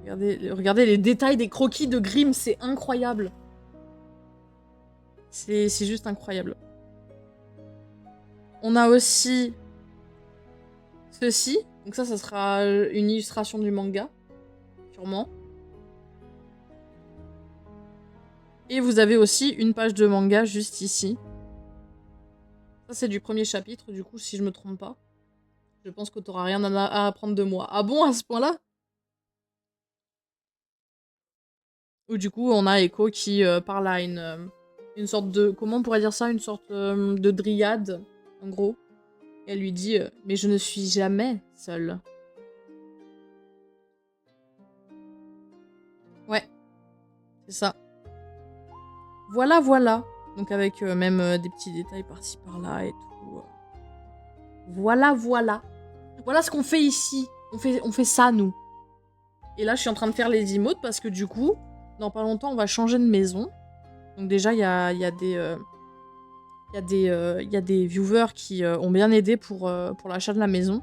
A: Regardez les détails des croquis de Grimm, c'est incroyable. C'est juste incroyable. On a aussi ceci. Donc ça sera une illustration du manga. Sûrement. Et vous avez aussi une page de manga juste ici. Ça, c'est du premier chapitre, du coup, si je me trompe pas. Je pense que t'auras rien à apprendre de moi. Ah bon, à ce point-là? Ou du coup, on a Echo qui parle à une sorte de... Comment on pourrait dire ça? Une sorte de dryade, en gros. Et elle lui dit mais je ne suis jamais seule. Ouais, c'est ça. Voilà, voilà. Donc avec même des petits détails par-ci, par-là et tout. Voilà, voilà. Voilà ce qu'on fait ici. On fait ça, nous. Et là, je suis en train de faire les emotes parce que du coup, dans pas longtemps, on va changer de maison. Donc déjà, il y a des viewers qui ont bien aidé pour l'achat de la maison.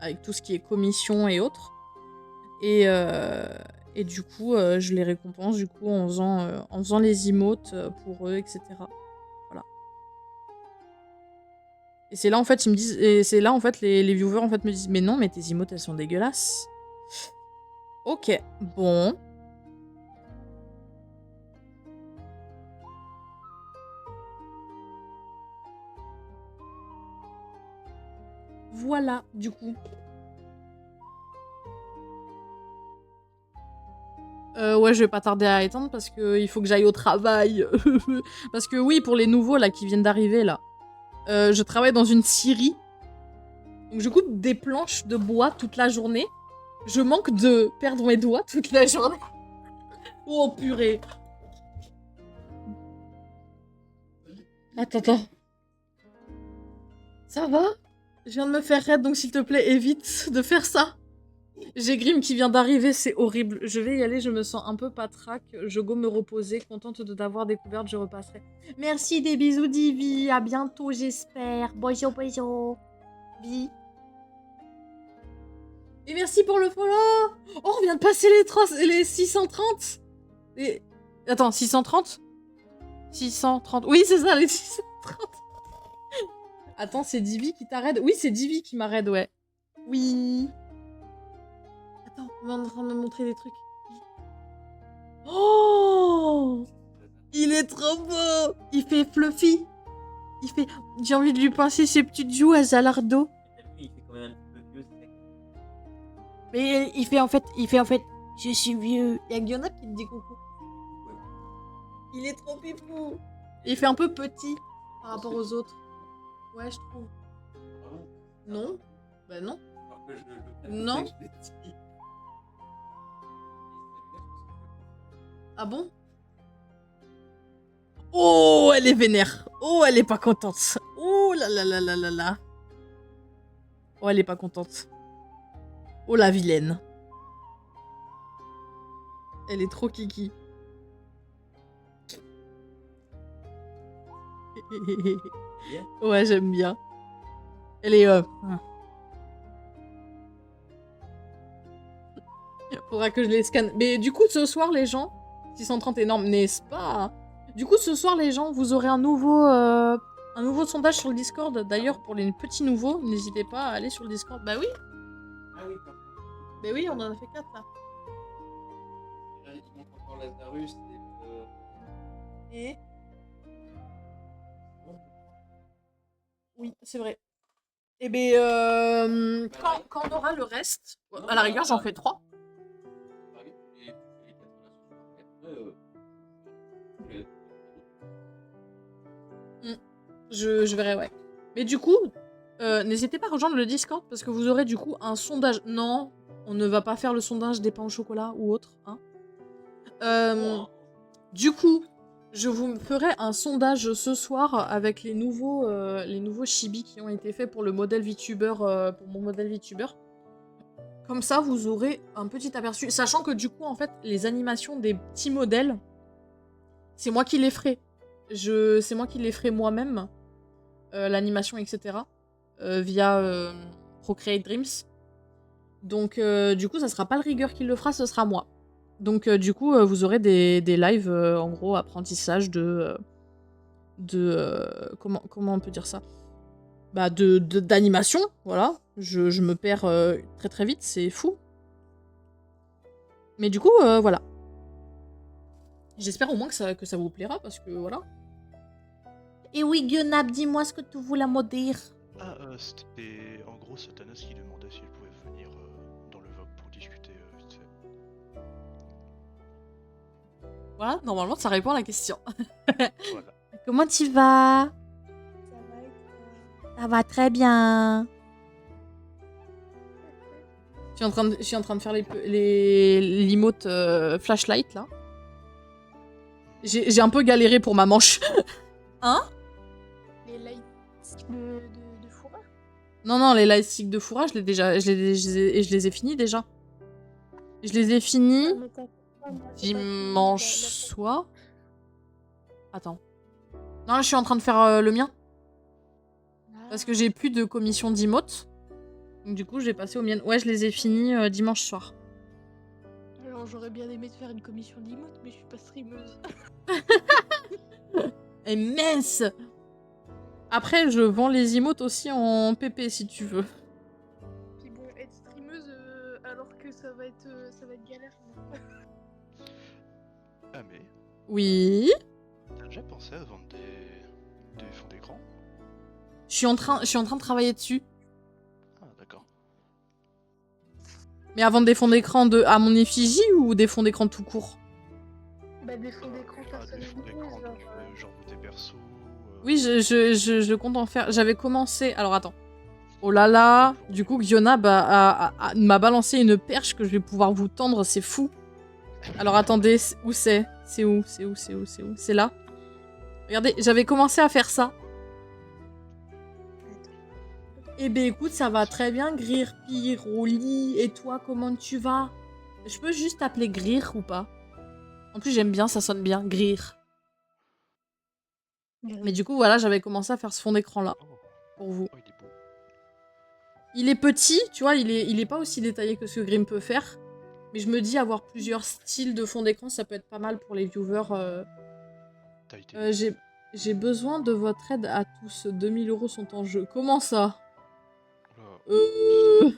A: Avec tout ce qui est commission et autres. Et du coup, je les récompense du coup en faisant les emotes pour eux, etc. Voilà. Et c'est là en fait ils me disent, et c'est là en fait les viewers en fait me disent mais non mais tes emotes elles sont dégueulasses. Ok, bon. Voilà du coup. Ouais, je vais pas tarder à éteindre parce que il faut que j'aille au travail. Parce que oui, pour les nouveaux là qui viennent d'arriver là, je travaille dans une scierie. Donc je coupe des planches de bois toute la journée. Je manque de perdre mes doigts toute la journée. Oh purée. Attends. Ça va? Je viens de me faire raid, donc s'il te plaît, évite de faire ça. J'ai Grimm qui vient d'arriver, c'est horrible. Je vais y aller, je me sens un peu patraque. Je go me reposer, contente de t'avoir découverte, je repasserai. Merci, des bisous, Divi. À bientôt, j'espère. Bonjour. Bi. Et merci pour le follow. Oh, on vient de passer les 630. Et... Attends, 630 630. Oui, c'est ça, les 630. Attends, c'est Divi qui t'arrête? Oui, c'est Divi qui m'arrête, ouais. Oui. Attends, on est en train de me montrer des trucs. Oh! Il est trop beau! Il fait fluffy. Il fait... J'ai envie de lui pincer ses petites joues à Zalardo.
D: Il fait quand même un petit peu vieux, c'est...
A: Mais il fait en fait... Je suis vieux. Il y a Guillaume qui te dit coucou. Il est trop pipou. Il fait un peu petit par rapport aux autres. Ouais, je trouve. Non? Bah non. Non. Ah bon? Oh, elle est vénère. Oh, elle est pas contente. Oh là là là là là là. Oh, elle est pas contente. Oh la vilaine. Elle est trop kiki. Ouais, j'aime bien. Elle est... Faudra que je les scanne. Mais du coup, ce soir, les gens... 630 énorme, n'est-ce pas? Du coup, ce soir, les gens, vous aurez un nouveau sondage sur le Discord. D'ailleurs, pour les petits nouveaux, n'hésitez pas à aller sur le Discord. Bah oui.
D: Ah oui,
A: Bah oui, on en a fait 4, là.
D: il manque encore Lazarus
A: Et... Oui, c'est vrai. Et ben, quand on aura le reste, à la rigueur, j'en fais 3. Je verrai, ouais. Mais du coup, n'hésitez pas à rejoindre le Discord parce que vous aurez du coup un sondage. Non, on ne va pas faire le sondage des pains au chocolat ou autre, hein. Du coup, je vous ferai un sondage ce soir avec les nouveaux chibis qui ont été faits pour le modèle VTuber, pour mon modèle VTuber. Comme ça, vous aurez un petit aperçu. Sachant que du coup, en fait, les animations des petits modèles, c'est moi qui les ferai. C'est moi qui les ferai moi-même, l'animation, etc. Via Procreate Dreams. Donc, du coup, ça sera pas le rigueur qui le fera, ce sera moi. Donc, du coup, vous aurez des lives, en gros, apprentissage comment on peut dire ça? Bah, d'animation, voilà. Je me perds très très vite, c'est fou. Mais du coup, voilà. J'espère au moins que ça vous plaira, parce que voilà. Et oui, Guionab, dis-moi ce que tu voulais me dire.
C: Ah, c'était en gros Satanas qui demandait si elle pouvait venir dans le VOG pour discuter vite fait.
A: Voilà, normalement, ça répond à la question.
C: Voilà.
A: Comment tu vas?
E: Ça va et toi?
A: Ça va très bien. Je suis en train de faire l'emote flashlight, là. J'ai un peu galéré pour ma manche. Hein?
E: Les lights de fourrure?
A: Non, les lightsticks de fourrage, je les ai finis déjà. Je les ai finis
E: Ah, mais t'as- ah, moi, j'ai pas fini
A: dimanche soir. Attends. Non, je suis en train de faire le mien. Parce que j'ai plus de commission d'emote. Donc du coup, j'ai passé aux miennes. Ouais, je les ai finis dimanche soir.
E: Alors j'aurais bien aimé te faire une commission d'emote, mais je suis pas streameuse.
A: Et mince! Après, je vends les emotes aussi en PP si tu veux.
E: Puis bon, être streameuse alors que ça va être galère. non.
C: Ah, mais
A: Oui.
C: t'as déjà pensé à vendre des fonds d'écran?
A: Je suis en train de travailler dessus.
C: Ah, d'accord.
A: Mais avant des fonds d'écran à mon effigie ou des fonds d'écran tout court?
E: Bah des fonds d'écran
C: Des
E: personnalisés,
C: fonds d'écran,
E: genre.
C: genre de tes persos.
A: Oui, je compte en faire. J'avais commencé. Alors attends. Oh là là. Du coup, Giona m'a balancé une perche que je vais pouvoir vous tendre. C'est fou. Alors attendez. Où c'est? C'est où? C'est là. Regardez, j'avais commencé à faire ça. Eh ben écoute, ça va très bien, Grir, Pire, Oli. Et toi, comment tu vas? Je peux juste t'appeler Grir ou pas? En plus, j'aime bien, ça sonne bien, Grir. Mais du coup, voilà, j'avais commencé à faire ce fond d'écran-là,
C: Oh,
A: pour vous.
C: oh, il est beau.
A: Il est petit, tu vois, il est pas aussi détaillé que ce que Grim peut faire. Mais je me dis, avoir plusieurs styles de fond d'écran, ça peut être pas mal pour les viewers.
C: T'as été.
A: J'ai besoin de votre aide à tous. 2000 € sont en jeu. Comment ça?
C: Oula.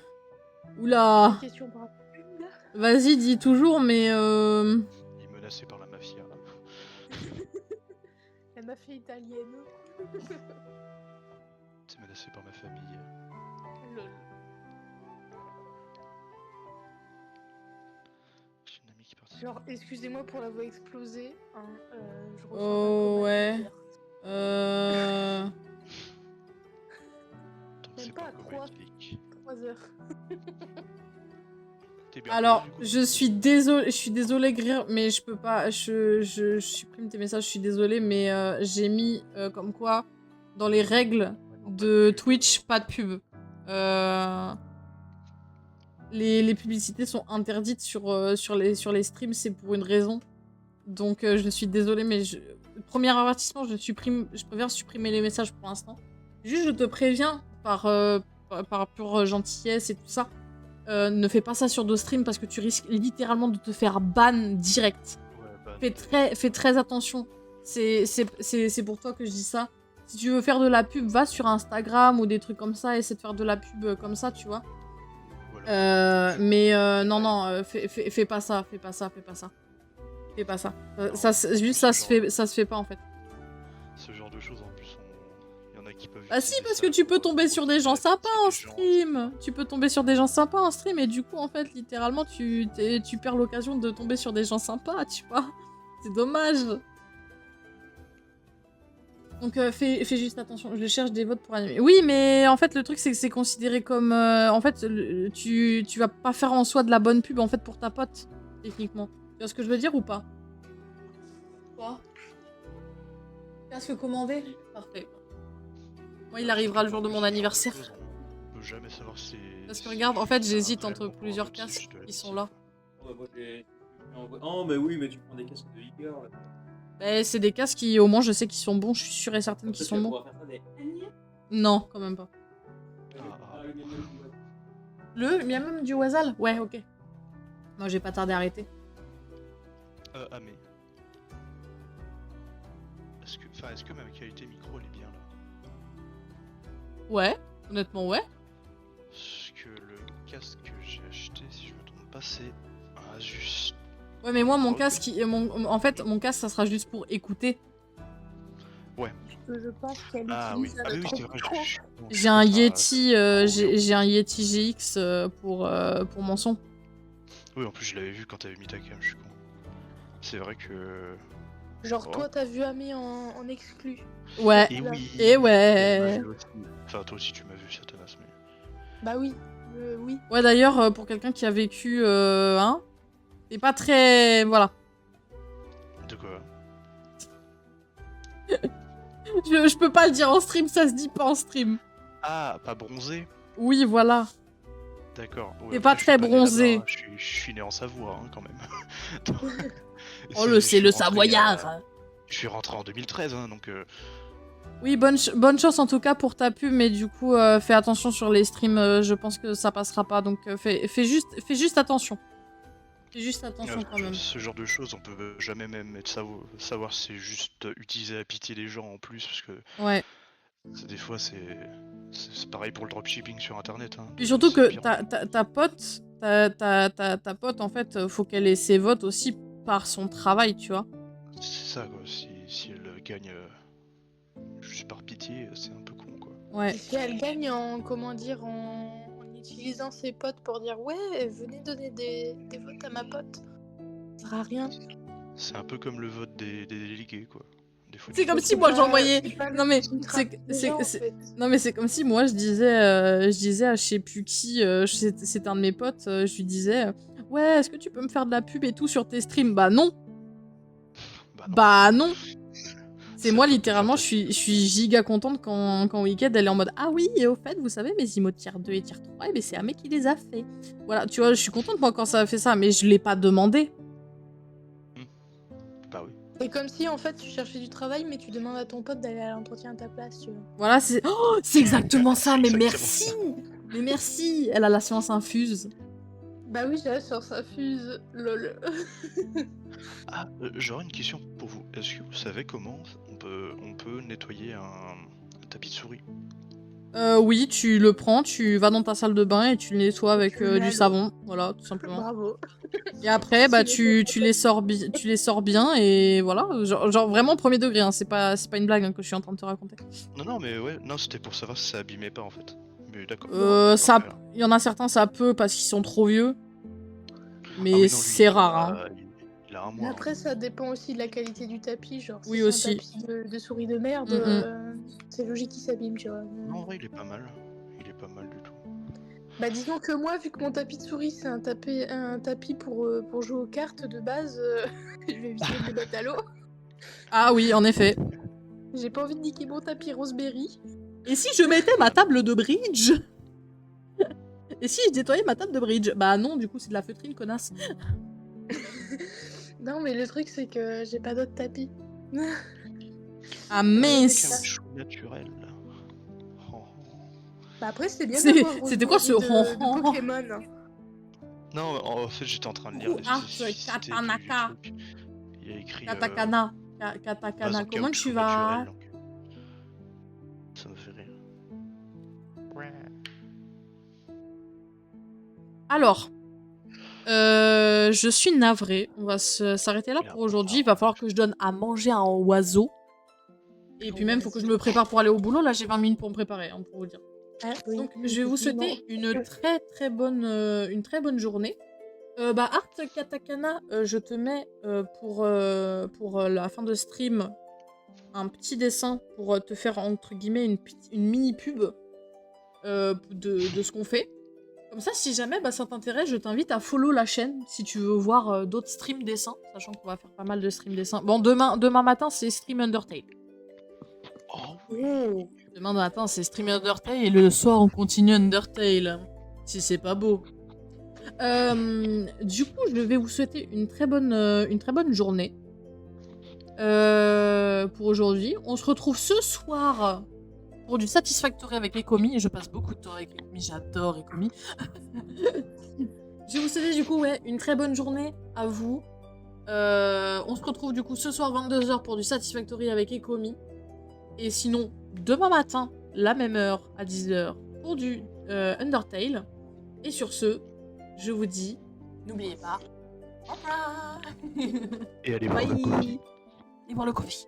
A: Oula.
E: Question par rapport à une, là.
A: Vas-y, dis toujours, mais
C: Il est menacé par la mafia.
E: La mafia italienne.
C: C'est menacé par ma famille.
E: Lol.
C: J'ai une amie qui participe.
E: Genre, excusez-moi pour la voix explosée. Hein, je ressens
A: Oh,
E: un coma
A: ouais.
E: hier.
C: Donc
E: Même
C: c'est
E: pas
C: pas
E: à
C: comme
E: 3 heures.
C: T'es bien
A: Alors,
C: payé, du coup.
A: je suis désolée, Grir, mais je peux pas. Je supprime tes messages, je suis désolée, mais j'ai mis comme quoi, dans les règles de Twitch, pas de pub. Les publicités sont interdites sur les streams, c'est pour une raison. Donc, je suis désolée, mais premier avertissement, je préfère supprimer les messages pour l'instant. Juste, je te préviens, par pure gentillesse et tout ça. Ne fais pas ça sur d'autres streams parce que tu risques littéralement de te faire ban direct.
C: Ouais, bah,
A: Fais très attention. C'est pour toi que je dis ça. Si tu veux faire de la pub, va sur Instagram ou des trucs comme ça, essaie de faire de la pub comme ça, tu vois.
C: voilà.
A: Non, fais pas ça, fais pas ça. Fais pas ça. Ça se fait pas en fait.
C: Ce genre de choses, en plus, il y en a qui peuvent.
A: Ah si,
C: utiliser
A: parce
C: ça
A: que tu peux
C: pour-
A: tomber sur des gens
C: pour
A: sympas en
C: attirer des gens,
A: stream. Tu peux tomber sur des gens sympas en stream et du coup, en fait, littéralement, tu perds l'occasion de tomber sur des gens sympas, tu vois. C'est dommage. Donc fais juste attention, je cherche des votes pour animer. Oui, mais en fait, le truc, c'est que c'est considéré comme... en fait, tu vas pas faire en soi de la bonne pub, en fait, pour ta pote, techniquement. Tu vois ce que je veux dire ou pas? Casque commandé. Parfait. Moi, il arrivera le jour de mon anniversaire.
C: On peut jamais savoir si.
A: Parce que regarde, en fait,
C: c'est
A: j'hésite
C: un
A: entre
C: réel ou
A: plusieurs
C: un bug, c'est
A: casques
C: juste de la
A: qui sont
C: mission.
A: là.
D: Oh, bah, moi, oh, mais oui, mais tu prends des casques de Igor. Là.
A: Mais c'est des casques qui, au moins, je sais qu'ils sont bons. Je suis sûre et certaine qu'ils sont
D: Tu vas
A: bons.
D: pouvoir faire ça des...
A: Non, quand même pas.
C: Ah.
A: Le miam du Wazal? Ouais, ok. Moi, j'ai pas tardé à arrêter.
C: Mais. Est-ce que ma qualité micro elle est bien là?
A: Ouais, honnêtement, ouais.
C: Parce que le casque que j'ai acheté, si je me trompe pas, c'est un Asus.
A: Ouais, mais moi, mon
C: Ok.
A: casque, en fait, mon casque, ça sera juste pour écouter.
E: Je pense qu'elle
C: Ah oui,
E: utilise
C: ah,
E: ça
C: mais oui,
E: trop
C: c'est vrai.
E: trop.
A: J'ai un Yeti,
C: audio.
A: j'ai un Yeti GX pour mon son.
C: Oui, en plus, je l'avais vu quand t'avais mis ta cam, je suis con. C'est vrai que.
E: Genre,
C: Oh.
E: toi, t'as vu Ami en exclu.
A: Ouais.
C: Et oui!
A: Et ouais.
C: Enfin, toi aussi, tu m'as vu, Satanas, mais.
E: Bah oui, oui.
A: Ouais, d'ailleurs, pour quelqu'un qui a vécu, c'est pas très... Voilà.
C: De quoi?
A: Je peux pas le dire en stream, ça se dit pas en stream.
C: Ah, pas bronzé?
A: Oui, voilà.
C: D'accord. Ouais,
A: T'es
C: après,
A: pas
C: je suis
A: très
C: né
A: bronzé.
C: là-bas, hein. Je suis né en Savoie, hein, quand même.
A: Oh,
C: Je
A: c'est
C: suis
A: le
C: rentré,
A: Savoyard.
C: Je suis rentré en 2013, hein, donc.
A: Oui, bonne chance en tout cas pour ta pub, mais du coup, fais attention sur les streams, je pense que ça passera pas, donc fais juste attention. Fais juste attention quand même.
C: Ce genre de choses, on peut jamais même savoir si c'est juste utiliser à pitié les gens en plus, parce que
A: Ouais.
C: des fois c'est pareil pour le dropshipping sur internet. Hein,
A: Puis surtout
C: c'est
A: que
C: pire.
A: ta pote, ta pote, en fait, faut qu'elle ait ses votes aussi par son travail, tu vois.
C: C'est ça quoi, si elle gagne juste par pitié, c'est un peu con quoi.
A: Ouais.
E: Si elle gagne en, comment dire, en utilisant ses potes pour dire ouais, venez donner des votes à ma pote. Ça sert à rien.
C: C'est un peu comme le vote des délégués quoi. Des fois,
A: C'est
C: tu
A: comme
C: votes
A: si
C: pour
A: moi
C: les-
A: j'envoyais. Non mais
E: c'est
A: non mais c'est comme si moi je disais à je sais plus qui, c'était un de mes potes, je lui disais ouais, est-ce que tu peux me faire de la pub et tout sur tes streams? Bah non.
C: Bah non.
A: Bah non. C'est
C: Ça
A: moi
C: peut te
A: littéralement,
C: faire
A: je suis giga contente quand Wicked elle est en mode ah oui, et au fait, vous savez, mes emotes tier 2 et tier 3, et ben c'est un mec qui les a fait. Voilà, tu vois, je suis contente moi quand ça a fait ça, mais je l'ai pas demandé.
C: Bah oui.
E: C'est comme si en fait tu cherchais du travail mais tu demandes à ton pote d'aller à l'entretien à ta place, tu vois.
A: Voilà, c'est oh, c'est exactement ça, mais
C: Exactement
A: merci.
C: ça.
A: Mais merci, elle a la science infuse.
E: Bah oui, j'ai la sur sa fuse, lol.
C: Ah, j'aurais une question pour vous. Est-ce que vous savez comment on peut nettoyer un tapis de souris?
A: Oui, tu le prends, tu vas dans ta salle de bain et tu le nettoies avec
E: Tu le mets à
A: du
E: l'eau.
A: savon, voilà, tout simplement.
E: Bravo.
A: Et après, bah
E: Tu
A: tu les sors bien et voilà, genre vraiment premier degré, hein, c'est pas une blague hein, que je suis en train de te raconter.
C: Non, mais ouais, non, c'était pour savoir si ça abîmait pas en fait. Mais d'accord.
A: Ça,
C: Parfait, alors.
A: il y en a certains ça peut parce qu'ils sont trop vieux, mais
C: Ah oui, non, lui,
A: c'est rare. Hein.
C: Il a un
E: Mais
C: mois.
E: après, ça dépend aussi de la qualité du tapis. Genre, si
A: Oui,
E: c'est
A: aussi.
E: un tapis de souris de merde, c'est logique qu'il s'abîme, tu vois.
C: Non, en vrai, il est pas mal. Il est pas mal du tout.
E: Bah, disons que moi, vu que mon tapis de souris, c'est un tapis pour jouer aux cartes de base, je vais éviter de le mettre à l'eau.
A: Ah oui, en effet.
E: J'ai pas envie de niquer mon tapis Roseberry.
A: Et si je mettais ma table de bridge? Et si je nettoyais ma table de bridge? Bah non, du coup c'est de la feutrine, connasse.
E: Non, mais le truc, c'est que j'ai pas d'autres tapis.
A: Ah mince.
C: Caoutchouc naturel. Oh.
E: Bah, après, c'est bien
A: C'est-
E: d'avoir
A: c'était quoi ce
E: de
A: ron-ron
E: Pokémon.
C: Non, en fait, j'étais en train de lire les
A: Art
C: spécificités du
A: Katanaka.
C: truc. Il y a écrit.
A: Katakana.
C: base
A: Katakana,
C: en
A: comment
C: caoutchouc
A: tu vas?
C: naturel, donc, ça me fait rire. Ouais.
A: Alors, je suis navrée. On va s'arrêter là pour aujourd'hui. Il va falloir que je donne à manger à un oiseau. Et puis même, il faut que je me prépare pour aller au boulot. Là, j'ai 20 minutes pour me préparer, hein, pour vous dire.
E: Ah, oui,
A: Donc, je vais vous souhaiter une très bonne journée. Art Katakana, je te mets pour la fin de stream un petit dessin pour te faire entre guillemets une mini pub de ce qu'on fait. Comme ça, si jamais ça t'intéresse, je t'invite à follow la chaîne si tu veux voir d'autres streams dessins, sachant qu'on va faire pas mal de streams dessins. Bon, demain matin, c'est stream Undertale.
C: Oh,
A: Demain matin, c'est stream Undertale et le soir, on continue Undertale. Si c'est pas beau. Du coup, je vais vous souhaiter une très bonne journée pour aujourd'hui. On se retrouve ce soir pour du Satisfactory avec Ekomi. Et je passe beaucoup de temps avec Ekomi, j'adore Ekomi. Je vais vous souhaiter du coup une très bonne journée à vous. On se retrouve du coup ce soir 22h pour du Satisfactory avec Ekomi. Et sinon, demain matin, la même heure, à 10h, pour du Undertale. Et sur ce, je vous dis, n'oubliez pas, au revoir.
C: Et allez voir le coffee.
A: Et voir le coffee.